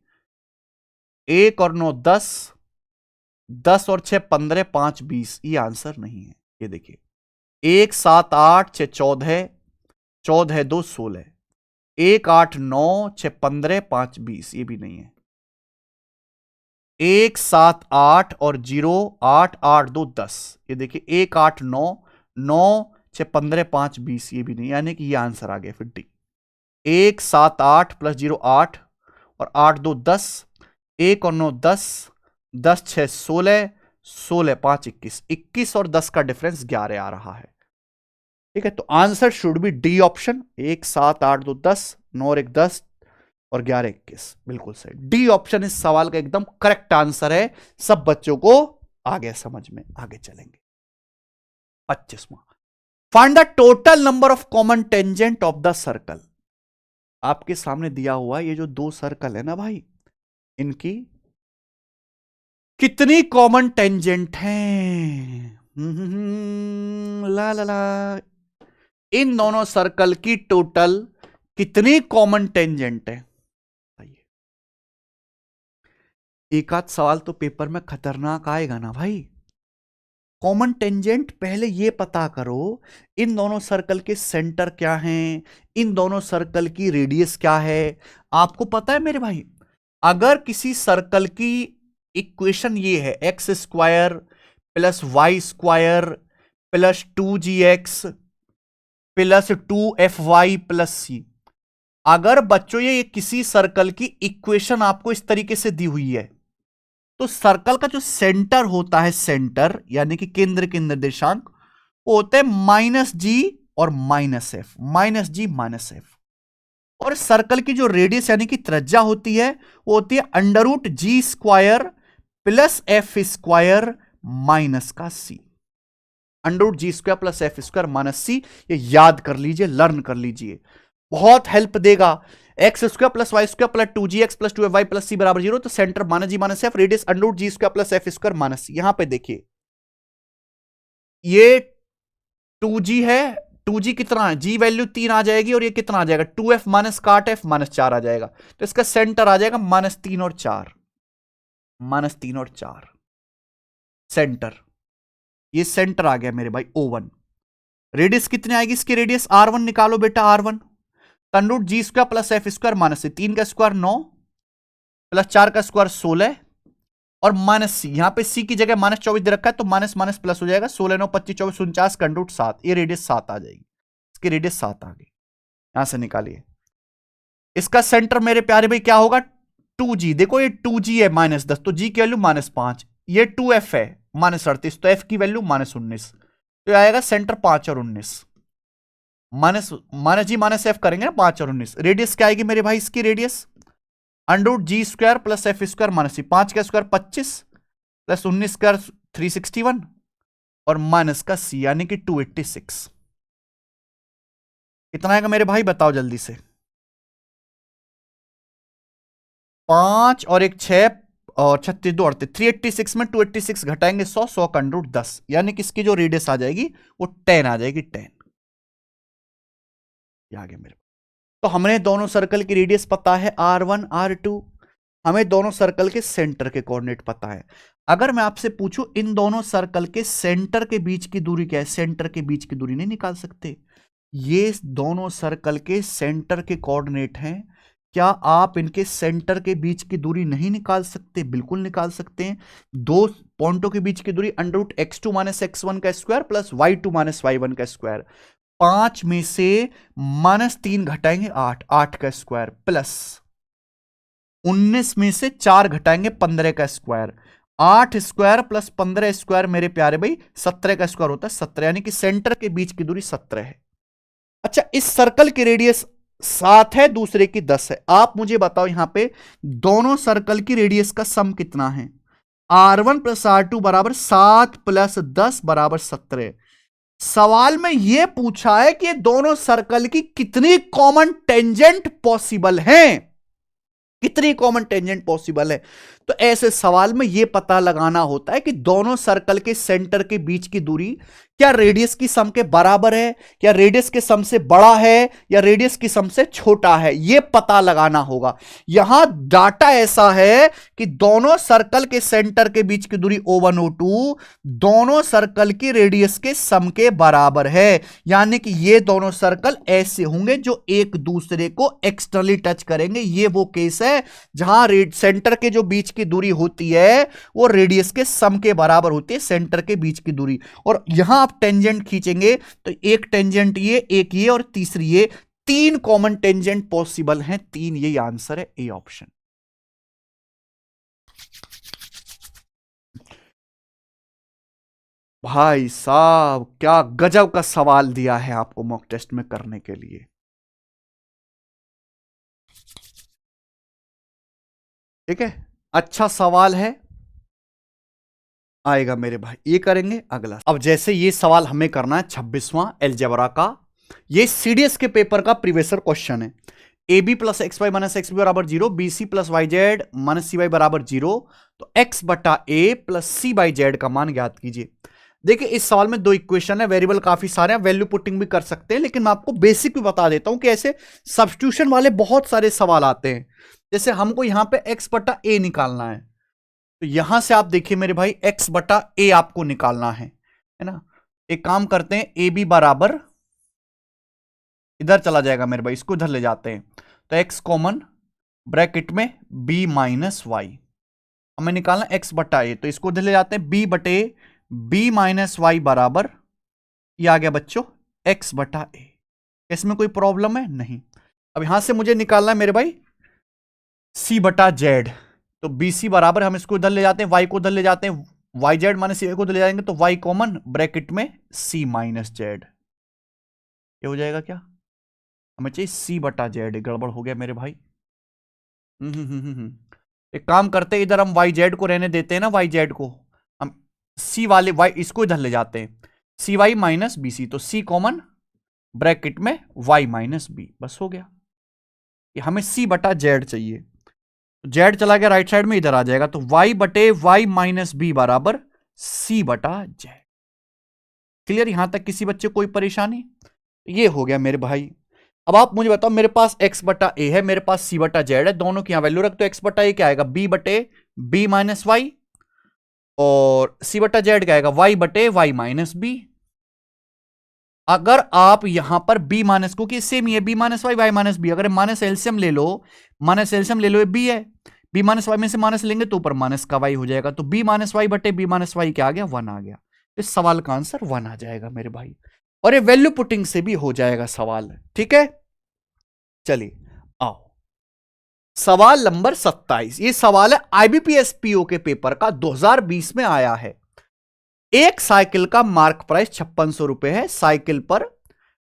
1 और 9 10 10 और 6 15 5 20, ये आंसर नहीं है। ये देखिए 1 7 8 6 14 14 2 16, 1 8 9 6 15 5 20, ये भी नहीं है। 1 7 8 और 0 8 8 2 10, ये देखिए 1 8 9 9 6 15 5 20, ये भी नहीं, यानी कि ये आंसर आ गया 50। 1 7 8 प्लस 0 8 और 8 2 10, 1 और 9 10 10 6 16 16 5 21, 21 और 10 का डिफरेंस 11 आ रहा है। ठीक है, तो answer should be D option, 1 7 8 2 10 9 और 1 10 और 11 21, बिल्कुल सही। डी ऑप्शन इस सवाल का एकदम करेक्ट आंसर है। सब बच्चों को आ गया समझ में, आगे चलेंगे। 25वां, find the total number of common tangent of the circle. आपके सामने दिया हुआ ये जो दो सर्कल है ना भाई, इनकी कितनी कॉमन टेंजेंट हैं? ला ला ला, इन दोनों सर्कल की टोटल कितनी कॉमन टेंजेंट है? एक आध सवाल तो पेपर में खतरनाक आएगा ना भाई। कॉमन टेंजेंट पहले ये पता करो, इन दोनों सर्कल के सेंटर क्या हैं, इन दोनों सर्कल की रेडियस क्या है। आपको पता है मेरे भाई, अगर किसी सर्कल की इक्वेशन ये है X square plus Y square plus 2gx plus 2fy plus C, अगर बच्चों ये किसी सर्कल की इक्वेशन आपको इस तरीके से दी हुई है, तो सर्कल का जो सेंटर होता है, सेंटर यानी कि केंद्र के निर्देशांक, वो होते हैं -g और -f, -g-f। और सर्कल की जो रेडियस यानी कि त्रिज्या होती है, वो होती है √g² प्लस f² माइनस का c। √g² plus f² minus c, ये याद कर लीजिए, लर्न कर लीजिए, बहुत हेल्प देगा। x² plus y² plus 2gx plus 2fy plus c बराबर 0, तो centre -g-f, radius √g² plus f² minus c। यहां पे देखिए ये 2g है, 2g कितना है, g वैल्यू 3 आ जाएगी, और ये कितना आ जाएगा 2f माइनस का 8f माइनस 4 आ जाएगा, तो इसका सेंटर आ जाएगा -3 और 4, -3 और 4 सेंटर। ये सेंटर आ गया मेरे भाई O1। रेडियस कितनी आएगी इसकी, रेडियस R1 निकालो बेटा, R1 √g² plus f² minus c, 3 का स्क्वायर 9 प्लस 4 का स्क्वायर 16 और माइनस सी, यहां पे सी की जगह -24 दे रखा है, तो माइनस माइनस प्लस हो जाएगा, 16 9 25 24 49 का √7, ये रेडियस 7 आ जाएगी, इसकी रेडियस 7 आ गई। यहां से निकालिए इसका सेंटर मेरे प्यारे भाई क्या होगा, 2g, देखो ये 2g है -10, तो g की वैल्यू -5, ये 2f है -38, तो f की वैल्यू -19, तो आएगा सेंटर 5 और 19, -g-f करेंगे ना, 5 और 19। रेडियस क्या आएगी मेरे भाई, इसकी radius √g² plus f² minus c, 5 का स्क्वायर 25 प्लस 19 का 361 और माइनस का c यानी कि 286। कितना आएगा मेरे भाई, बताओ जल्दी से। 5 और 1 6 और 36 2 38, 386 में 286 घटाएंगे 100, 100 का √10, यानी कि इसकी जो रेडियस आ जाएगी वो 10 आ जाएगी, 10। ये आ गया मेरे। तो हमने दोनों सर्कल की रेडियस पता है R1 R2, हमें दोनों सर्कल के सेंटर के कोऑर्डिनेट पता है। अगर मैं आपसे पूछूं इन दोनों सर्कल के सेंटर के बीच की दूरी क्या है, सेंटर के बीच की दूरी नहीं निकाल सकते। ये दोनों सर्कल के सेंटर के कोऑर्डिनेट हैं, क्या आप इनके सेंटर के बीच की दूरी नहीं निकाल सकते? बिल्कुल निकाल सकते हैं। दो पॉइंटों के बीच की दूरी √x2 - x1 का स्क्वायर प्लस y2 - y1 का स्क्वायर। 5 में से -3 घटाएंगे 8, 8 का स्क्वायर प्लस 19 में से 4 घटाएंगे 15 का स्क्वायर। 8 स्क्वायर प्लस 15 स्क्वायर मेरे प्यारे भाई 17 का स्क्वायर होता है 17, यानी कि सेंटर के बीच की दूरी 17 है। अच्छा, इस सर्कल की रेडियस 7 है, दूसरे की 10 है। आप मुझे बताओ यहां पे दोनों सर्कल की रेडियस का सम कितना है? R1 प्लस R2 बराबर 7 प्लस 10 बराबर 17। सवाल में यह पूछा है कि दोनों सर्कल की कितनी कॉमन टेंजेंट पॉसिबल हैं, कितनी कॉमन टेंजेंट पॉसिबल है। तो ऐसे सवाल में यह पता लगाना होता है कि दोनों सर्कल के सेंटर के बीच की दूरी क्या रेडियस की सम के बराबर है, क्या रेडियस के सम से बड़ा है, या रेडियस की सम से छोटा है, यह पता लगाना होगा। यहां डाटा ऐसा है कि दोनों सर्कल के सेंटर के बीच की दूरी O1 O2 दोनों सर्कल की रेडियस के सम के बराबर है, यानी कि ये दोनों सर्कल ऐसे होंगे जो एक दूसरे को एक्सटर्नली टच करेंगे। ये वो केस है जहां सेंटर के जो बीच की दूरी होती है वो रेडियस के सम के बराबर होती है, सेंटर के बीच की दूरी। और यहां आप टेंजेंट खींचेंगे तो एक टेंजेंट ये, एक ये और तीसरी ये, 3 कॉमन टेंजेंट पॉसिबल हैं, 3। ये आंसर है ए ऑप्शन। भाई साहब क्या गजब का सवाल दिया है आपको मॉक टेस्ट में करने के लिए। ठीक है, अच्छा सवाल है, आएगा मेरे भाई। ये करेंगे अगला। अब जैसे ये सवाल हमें करना है 26वां अलजेब्रा का, ये सीडीएस के पेपर का प्रीवियसर क्वेश्चन है। AB plus X Y minus X B बराबर 0, BC plus Y Z minus C Y बराबर 0, तो x बटा a plus C by Z का मान ज्ञात कीजिए। देखिए इस सवाल में 2 इक्वेशन है, वेरिएबल काफी सारे हैं, वैल्यू पुटिंग भी कर सकते हैं, लेकिन मैं आपको बेसिक भी बता देता हूं कि ऐसे सब्स्टिट्यूशन वाले बहुत सारे सवाल आते हैं। जैसे हमको यहां पे x बटा a निकालना है, तो यहां से आप देखिए मेरे भाई x बटा a आपको निकालना है ना। एक काम करते हैं, ए बी बराबर इधर चला जाएगा मेरे भाई, इसको इधर ले जाते हैं, तो x कॉमन ब्रैकेट में b माइनस वाई, हमें निकालना x बटा a, तो इसको इधर ले जाते हैं, b बटे b माइनस वाई बराबर, ये आ गया बच्चों x बटा a। इसमें कोई प्रॉब्लम है नहीं। अब यहां से मुझे निकालना है मेरे भाई c बटा जेड, तो बी सी बराबर, हम इसको इधर ले जाते हैं, y को इधर ले जाते हैं, वाई जेड माइनस सी को इधर ले जाएंगे, तो y कॉमन ब्रैकेट में c माइनस जेड, ये हो जाएगा क्या, हमें चाहिए c बटा जेड, गड़बड़ हो गया मेरे भाई। एक काम करते हैं, इधर हम वाई जेड को रहने देते हैं ना, वाई जेड को हम सी वाले वाई इसको इधर ले जाते हैं, सी वाई माइनस बी सी, तो सी कॉमन ब्रैकेट में वाई माइनस बी, बस हो गया। ये हमें सी बटा जेड चाहिए, जेड चला गया राइट साइड में, इधर आ जाएगा, तो वाई बटे वाई माइनस बी बराबर सी बटा जेड। क्लियर, यहां तक किसी बच्चे कोई परेशानी? ये हो गया मेरे भाई। अब आप मुझे बताओ, मेरे पास x बटा ए है, मेरे पास c बटा जेड है, दोनों की यहां वैल्यू रख दो। x बटा ए क्या आएगा, b बटे b माइनस वाई, और c बटा जेड क्या आएगा, y बटे y माइनस बी। अगर आप यहां पर b माइनस, क्योंकि सेम ही है b minus Y Y minus B, अगर माइनस एल्सियम ले लो, माइनस एल्सियम ले लो, ये b है, b माइनस वाई में से माइनस लेंगे तो ऊपर माइनस का y हो जाएगा, तो b माइनस वाई बटे b माइनस वाई क्या आ गया, 1 आ गया। इस सवाल का आंसर 1 आ जाएगा मेरे भाई, और ये वैल्यू पुटिंग से भी हो जाएगा सवाल। ठीक है, चलिए आओ सवाल नंबर 27। ये सवाल है आईबीपीएस पीओ के पेपर का, 2020 में आया है। एक साइकिल का मार्क प्राइस 5600 रुपए है, साइकिल पर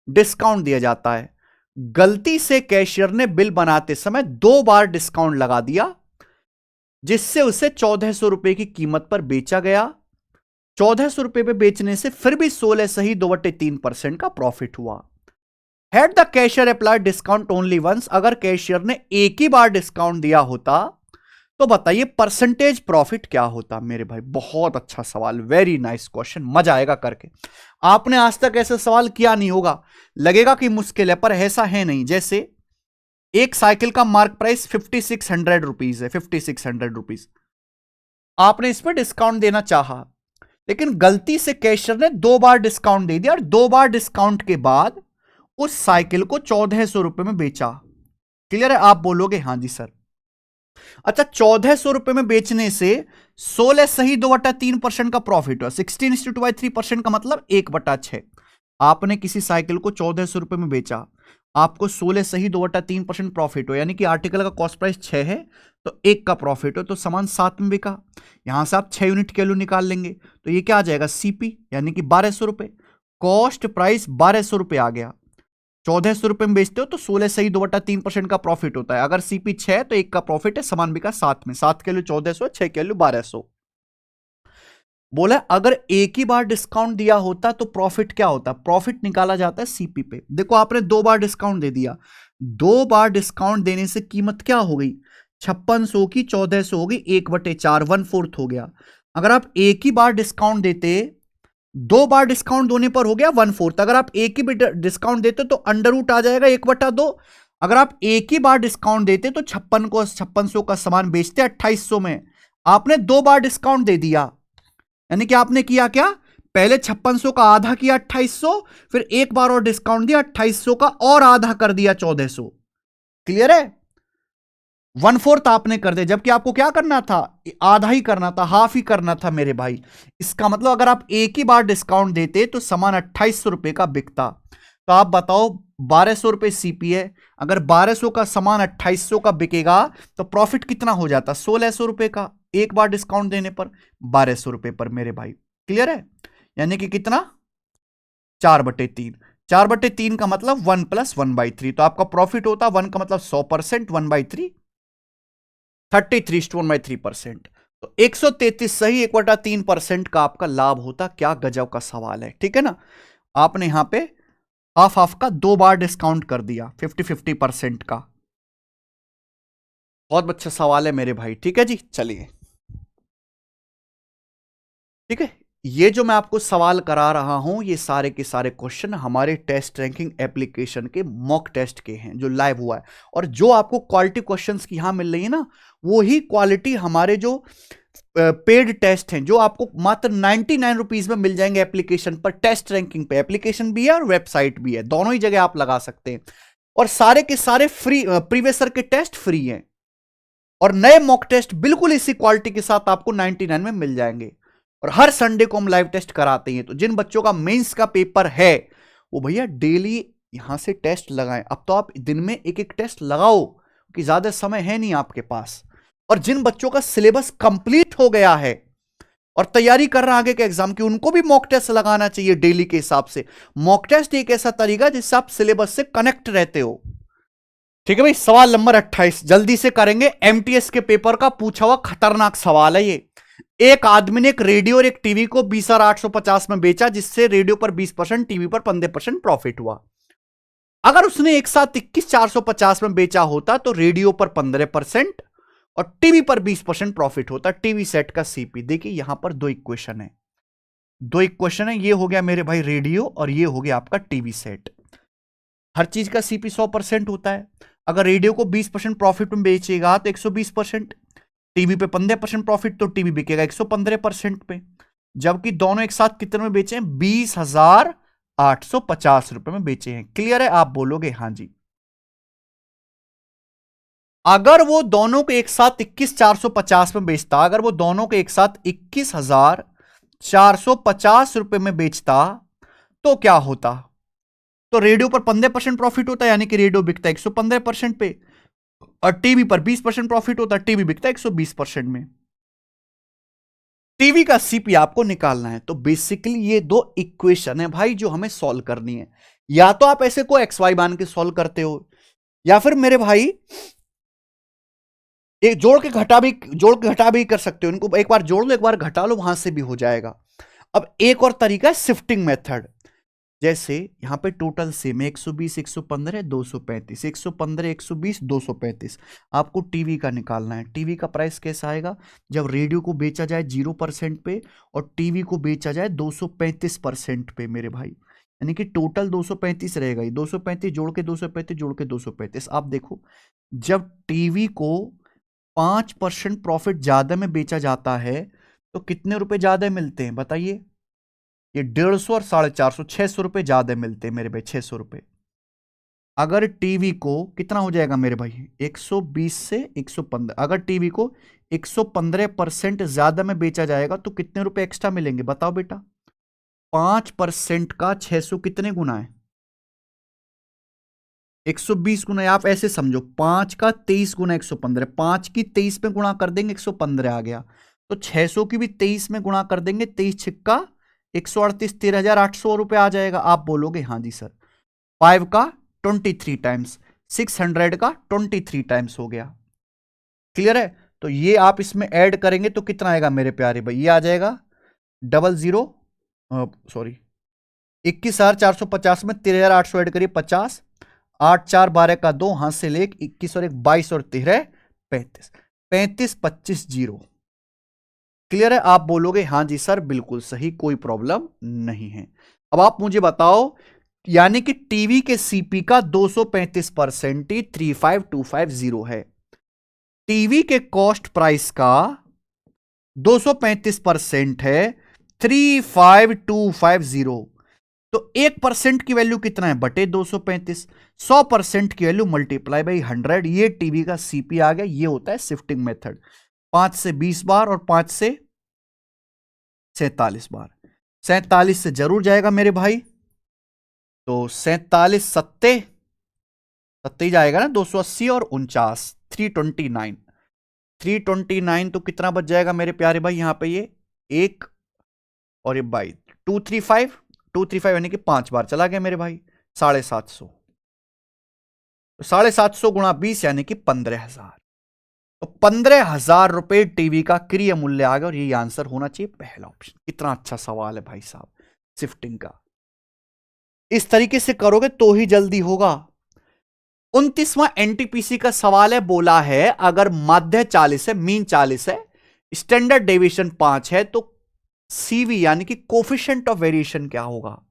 डिस्काउंट दिया जाता है। गलती से कैशियर ने बिल बनाते समय 2 बार डिस्काउंट लगा दिया, जिससे उसे 1400 रुपए की कीमत पर बेचा गया। 1400 रुपए पे बेचने से फिर भी 16 सही 2/3% का प्रॉफिट हुआ। Had the cashier applied discount only once, अगर कैशियर ने एक ही बार डिस्काउंट दिया होता तो बताइए परसेंटेज प्रॉफिट क्या होता। मेरे भाई बहुत अच्छा सवाल, वेरी नाइस क्वेश्चन, मजा आएगा करके। आपने आज तक ऐसा सवाल किया नहीं होगा, लगेगा कि मुश्किल है, पर ऐसा है नहीं। जैसे एक साइकिल का मार्क प्राइस 5600 रुपीज है, 5600 रुपीज, आपने इस पर डिस्काउंट देना चाहा, लेकिन गलती से कैशियर ने 2 बार डिस्काउंट दे दिया, और 2 बार डिस्काउंट के बाद उस साइकिल को 1400 रुपए में बेचा। क्लियर है? आप बोलोगे हाँ जी सर। अच्छा, 1400 रुपए में बेचने से 16 सही 2/3% का प्रॉफिट हुआ। 16:2/3% का मतलब 1/6। आपने किसी साइकिल को 1400 रुपए में बेचा, आपको 16 सही 2/3% प्रॉफिट हो, यानी कि आर्टिकल का कॉस्ट प्राइस 6 है तो 1 का प्रॉफिट हो, तो सामान 7 में बिका। यहां से आप 6 यूनिट कैलोरी निकाल लेंगे तो ये क्या आ जाएगा, सीपी, यानी कि 1200 रुपए। कॉस्ट प्राइस 1200 रुपए आ गया। 1400 रुपए में बेचते हो तो 16 सही 2/3% का प्रॉफिट होता है। अगर सीपी 6 तो 1 का प्रॉफिट है, सामान बिका 7 में। 7 के लिए 1400, 6 के लिए 1200। बोला अगर एक ही बार डिस्काउंट दिया होता तो प्रॉफिट क्या होता? प्रॉफिट निकाला जाता है सीपी पे। देखो आपने 2 बार डिस्काउंट दे दिया, 2 बार डिस्काउंट देने से कीमत क्या हो गई, 5600 की 1400 हो गई, 1/4, 1/4 हो गया। अगर आप एक ही बार डिस्काउंट देते, 2 बार डिस्काउंट दोने पर हो गया 1/4। अगर आप एक ही डिस्काउंट देते तो अंडर रूट आ जाएगा 1/2। अगर आप एक ही बार डिस्काउंट देते तो 5600 का सामान बेचते 2800 में। आपने 2 बार डिस्काउंट दे दिया, यानी कि आपने किया क्या, पहले 5600 का आधा किया 2800, फिर एक बार और डिस्काउंट दिया 2800 का और आधा कर दिया 1400। क्लियर है? 1/4 आपने कर दिया, जबकि आपको क्या करना था, आधा ही करना था, हाफ ही करना था मेरे भाई। इसका मतलब अगर आप एक ही बार डिस्काउंट देते तो सामान 2800 रुपए का बिकता। तो आप बताओ, 1200 रुपए सीपी है, अगर 1200 का सामान 2800 का बिकेगा तो प्रॉफिट कितना हो जाता, 1600 रुपए का, एक बार डिस्काउंट देने पर 1200 रुपए पर मेरे भाई। क्लियर है? यानी कि कितना, 4/3। 4/3 का मतलब 1 + 1/3, तो आपका प्रॉफिट होता 1 का मतलब 100%, 1/3 33:1/3%। तो 133 सही 1/3% का आपका लाभ होता। क्या गजब का सवाल है, ठीक है ना? आपने यहां पे हाफ हाफ का 2 बार डिस्काउंट कर दिया, 50-50% का। बहुत अच्छा सवाल है मेरे भाई, ठीक है जी। चलिए, ठीक है, ये जो मैं आपको सवाल करा रहा हूं, ये सारे के सारे क्वेश्चन हमारे टेस्ट रैंकिंग एप्लीकेशन के मॉक टेस्ट के हैं जो लाइव हुआ है। और जो आपको क्वालिटी क्वेश्चंस की यहां मिल रही है ना, वो ही क्वालिटी हमारे जो पेड टेस्ट हैं, जो आपको मात्र 99 रुपीज में मिल जाएंगे एप्लीकेशन पर। टेस्ट रैंकिंग पे एप्लीकेशन भी है और वेबसाइट भी है, दोनों ही जगह आप लगा सकते हैं। और सारे के सारे फ्री, प्रीवियस ईयर के टेस्ट फ्री हैं, और नए मॉक टेस्ट बिल्कुल इसी क्वालिटी के साथ आपको 99 में मिल जाएंगे। और हर संडे को हम लाइव टेस्ट कराते हैं। तो जिन बच्चों का मेंस का पेपर है वो भैया डेली यहां से टेस्ट लगाएं। अब तो आप दिन में एक एक टेस्ट लगाओ, क्योंकि ज्यादा समय है नहीं आपके पास। और जिन बच्चों का सिलेबस कंप्लीट हो गया है और तैयारी कर रहे हैं आगे के एग्जाम की, उनको भी मॉक टेस्ट लगाना चाहिए डेली के हिसाब से। मॉक टेस्ट एक ऐसा तरीका जिससे आप सिलेबस से कनेक्ट रहते हो। ठीक है भाई, सवाल नंबर 28 जल्दी से करेंगे। एमटीएस के पेपर का पूछा हुआ खतरनाक सवाल है ये। एक आदमी ने एक रेडियो और एक टीवी को 20,850 में बेचा, जिससे रेडियो पर 20%, टीवी पर 15% प्रॉफिट हुआ। अगर उसने एक साथ 21,450 में बेचा होता तो रेडियो पर 15% और टीवी पर 20% प्रॉफिट होता। टीवी सेट का सीपी देखिए, यहां पर दो इक्वेशन है, दो इक्वेशन है। ये हो गया मेरे भाई रेडियो और ये हो गया आपका टीवी सेट। हर चीज का सीपी 100% होता है। अगर रेडियो को 20% प्रॉफिट में बेचेगा तो 120%, टीवी पे 15% प्रॉफिट तो टीवी बिकेगा 115% पे। जबकि दोनों एक साथ कितने में बेचे हैं, 20,850 रुपए में बेचे हैं। क्लियर है? आप बोलोगे हाँ जी। अगर वो दोनों को एक साथ 21,450 में बेचता, अगर वो दोनों को एक साथ 21,450 रुपए में बेचता तो क्या होता, तो रेडियो पर 15% प्रॉफिट होता है, यानी कि रेडियो बिकता 115% पे, और टीवी पर 20% प्रॉफिट होता है, टीवी बिकता 120% में। टीवी का सीपी आपको निकालना है। तो बेसिकली ये दो इक्वेशन है भाई जो हमें सॉल्व करनी है। या तो आप ऐसे को एक्स वाई मान के सॉल्व करते हो, या फिर मेरे भाई एक जोड़ के घटा भी कर सकते हो। इनको एक बार जोड़ लो, एक बार घटा लो, वहां से भी हो जाएगा। अब एक और तरीका है शिफ्टिंग मेथड। जैसे यहां पे टोटल सेम है, 120, 115, 235, 115, 120, 235। आपको टीवी का निकालना है। टीवी का प्राइस कैसा आएगा, जब रेडियो को बेचा जाए 0% पे और टीवी को बेचा जाए 235% पे मेरे भाई, यानी कि टोटल 235 रहेगा। 235 जोड़ के 235 जोड़ के 235। आप देखो, जब टीवी को 5% प्रॉफिट ज्यादा में बेचा जाता है तो कितने रुपए ज्यादा मिलते हैं बताइए? ये 150 और 450, 600 रुपए ज्यादा मिलते हैं मेरे भाई, 600 रुपए। अगर टीवी को कितना हो जाएगा मेरे भाई, 120 से 115, अगर टीवी को 115% ज्यादा में बेचा जाएगा तो कितने रुपए एक्स्ट्रा मिलेंगे बताओ बेटा। 5% का 600 कितने गुना है, 120 गुना है। आप ऐसे समझो 5 का 23 गुना 115, 5 की 23 में गुणा कर देंगे 115 आ गया, तो 600 की भी 23 में गुणा कर देंगे, 23 छिक्का 138, 13,800 रुपए आ जाएगा। आप बोलोगे हाँ जी सर। 5 का 23 टाइम्स, 600 का 23 टाइम्स हो गया। क्लियर है? तो ये आप इसमें ऐड करेंगे तो कितना आएगा मेरे प्यारे भाई, ये आ जाएगा 21,450 में 13,800 ऐड करिए 50, 8 4 12 का 2, हाथ से लेक 21 और 1 22 और 13 35, 35 25 0। क्लियर है? आप बोलोगे हाँ जी सर बिल्कुल सही, कोई प्रॉब्लम नहीं है। अब आप मुझे बताओ, यानी कि टीवी के सीपी का 235% ही 35250 है। टीवी के कॉस्ट प्राइस का 235% है 35250, तो 1% की वैल्यू कितना है बटे 235, 100% की वैल्यू मल्टीप्लाई बाई 100, ये टीवी का सीपी आ गया। ये होता है शिफ्टिंग मेथड, 5 से 20 बार और 5 से 47 बार। 47 से जरूर जाएगा मेरे भाई, तो 47 सत्ते सत्ते जाएगा ना, 280 और 49 329, 329 तो कितना बच जाएगा मेरे प्यारे भाई यहां पे, ये एक और ये 22, 235, 235 यानी कि 5 बार चला गया मेरे भाई, 750, तो 750 गुणा 20 यानी कि 15,000, तो 15,000 रुपए टीवी का क्रय मूल्य आ गया। और ये आंसर होना चाहिए पहला ऑप्शन। कितना अच्छा सवाल है भाई साहब शिफ्टिंग का, इस तरीके से करोगे तो ही जल्दी होगा। 29वां एनटीपीसी का सवाल है, बोला है अगर माध्य 40 है, मीन 40 है, स्टैंडर्ड डेविएशन 5 है, तो सीवी यानी कि कोफिशिएंट ऑफ वेरिएशन क्या होगा।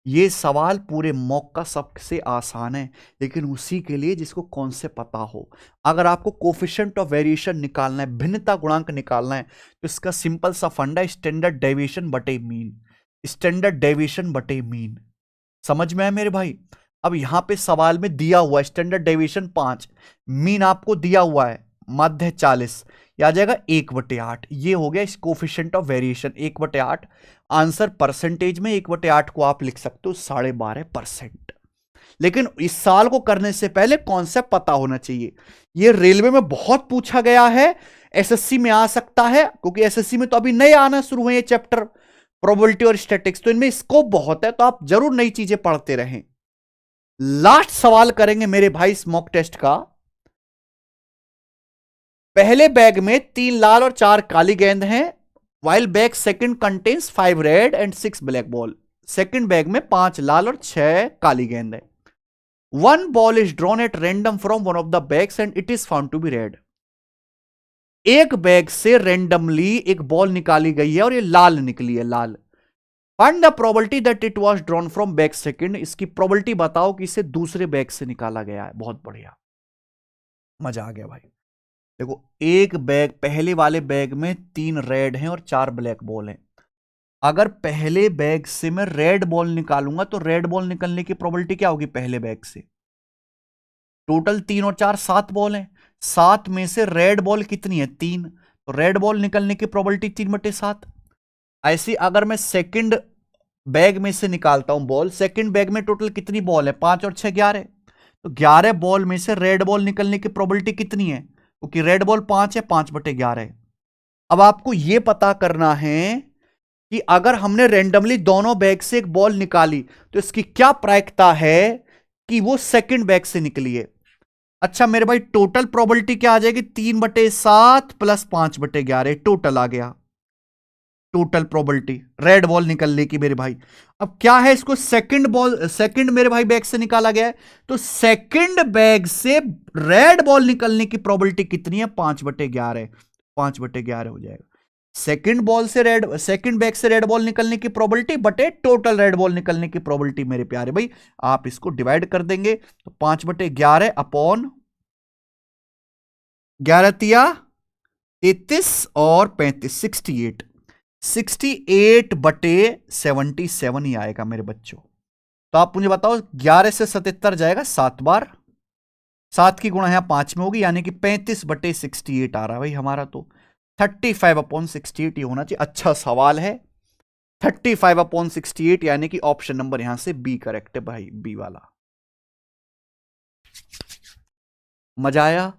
यह सवाल पूरे मॉक का सबसे आसान है, लेकिन उसी के लिए जिसको कॉन्सेप्ट पता हो। अगर आपको कोफिशिएंट ऑफ वेरिएशन निकालना है, भिन्नता गुणांक निकालना है, तो इसका सिंपल सा फंडा स्टैंडर्ड डेविएशन बटे मीन, स्टैंडर्ड डेविएशन बटे मीन। समझ में आया मेरे भाई? अब यहां पे सवाल में दिया हुआ है स्टैंडर्ड डेविएशन 5, मीन आपको दिया हुआ है माध्य 40, यह आ जाएगा 1/8। ये हो गया इस coefficient of variation 1/8। Answer percentage में 1/8 को आप लिख सकते हो 12.5%। लेकिन इस साल को करने से पहले कॉन्सेप्ट पता होना चाहिए। ये रेलवे में बहुत पूछा गया है, एसएससी में आ सकता है, क्योंकि एसएससी में तो अभी नए आना शुरू हुए ये चैप्टर प्रोबेबिलिटी और स्टैटिक्स, तो इनमें स्कोप बहुत है, तो आप जरूर नई चीजें पढ़ते रहें। लास्ट सवाल करेंगे मेरे भाई इस मॉक टेस्ट का। पहले बैग में 3 लाल और 4 काली गेंद हैं, while bag second contains 5 red and 6 black ball. Second bag में 5 लाल और 6 काली गेंद है। 1 ball is drawn at random from one of the bags and it is found to be red. एक बैग से रैंडमली एक बॉल निकाली गई है और ये लाल निकली है, लाल। Find the probability that it was drawn from bag second. इसकी प्रोबेबिलिटी बताओ कि इसे दूसरे बैग से निकाला गया है। बहुत बढ़िया, मजा आ गया भाई। देखो, एक बैग, पहले वाले बैग में 3 रेड हैं और 4 ब्लैक बॉल हैं। अगर पहले बैग से मैं रेड बॉल निकालूंगा तो रेड बॉल निकलने की प्रोबेबिलिटी क्या होगी पहले बैग से? टोटल 3 और 4 7 बॉल हैं, 7 में से रेड बॉल कितनी है 3, तो रेड बॉल निकलने की प्रोबेबिलिटी 3/7। ऐसी अगर मैं सेकंड बैग में से निकालता हूं बॉल, सेकंड बैग में टोटल कितनी बॉल है 5 और 6 11, तो 11 बॉल में से रेड बॉल निकलने की प्रोबेबिलिटी कितनी है, क्योंकि रेड बॉल 5 है, 5/11। अब आपको यह पता करना है कि अगर हमने रैंडमली दोनों बैग से एक बॉल निकाली तो इसकी क्या प्रायिकता है कि वो सेकंड बैग से निकली है। अच्छा मेरे भाई, टोटल प्रोबेबिलिटी क्या आ जाएगी 3/7 प्लस 5/11 टोटल आ गया। टोटल प्रोबेबिलिटी रेड बॉल निकलने की मेरे भाई। अब क्या है, इसको सेकंड बॉल, सेकंड मेरे भाई बैग से निकाला गया है, तो सेकंड बैग से रेड बॉल निकलने की प्रोबेबिलिटी कितनी है 5/11, 5/11 हो जाएगा। सेकंड बॉल से रेड, सेकंड बैग से रेड बॉल निकलने की प्रोबेबिलिटी बटे टोटल रेड बॉल निकलने की प्रोबेबिलिटी मेरे प्यारे भाई। आप इसको डिवाइड कर देंगे तो 5/11 अपॉन 11×3 और 35, 68, 68/77 ही आएगा मेरे बच्चों। तो आप मुझे बताओ 11 से 77 जाएगा 7 बार, 7 की गुणा यहां 5 में होगी, यानी कि 35/68 आ रहा है भाई हमारा। तो 35/68 ये होना चाहिए। अच्छा सवाल है। 35/68 यानी कि ऑप्शन नंबर यहां से बी करेक्ट है भाई, बी वाला। मजा आया?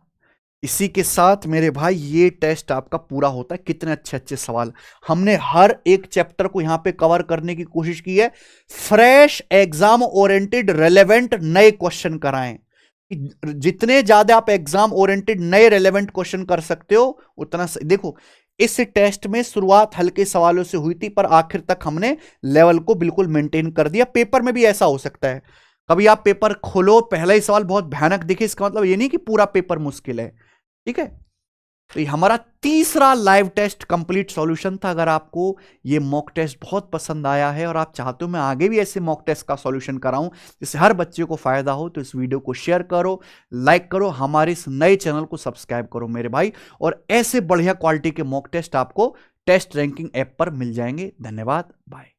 इसी के साथ मेरे भाई ये टेस्ट आपका पूरा होता है। कितने अच्छे अच्छे सवाल हमने हर एक चैप्टर को यहां पे कवर करने की कोशिश की है। फ्रेश एग्जाम ओरिएंटेड रेलेवेंट नए क्वेश्चन कराएं। जितने ज्यादा आप एग्जाम ओरिएंटेड नए रेलेवेंट क्वेश्चन कर सकते हो उतना देखो, इस टेस्ट में शुरुआत हल्के सवालों से हुई थी, पर आखिर तक हमने लेवल को बिल्कुल मेंटेन कर दिया। पेपर में भी ऐसा हो सकता है, कभी आप पेपर खोलो पहला ही सवाल बहुत भयानक दिखे, इसका मतलब ये नहीं कि पूरा पेपर मुश्किल है। ठीक है, तो ये हमारा तीसरा लाइव टेस्ट कंप्लीट सॉल्यूशन था। अगर आपको ये मॉक टेस्ट बहुत पसंद आया है और आप चाहते हो मैं आगे भी ऐसे मॉक टेस्ट का सॉल्यूशन कराऊं जिससे हर बच्चे को फायदा हो, तो इस वीडियो को शेयर करो, लाइक करो, हमारे इस नए चैनल को सब्सक्राइब करो मेरे भाई। और ऐसे बढ़िया क्वालिटी के मॉक टेस्ट आपको टेस्ट रैंकिंग ऐप पर मिल जाएंगे। धन्यवाद, बाय।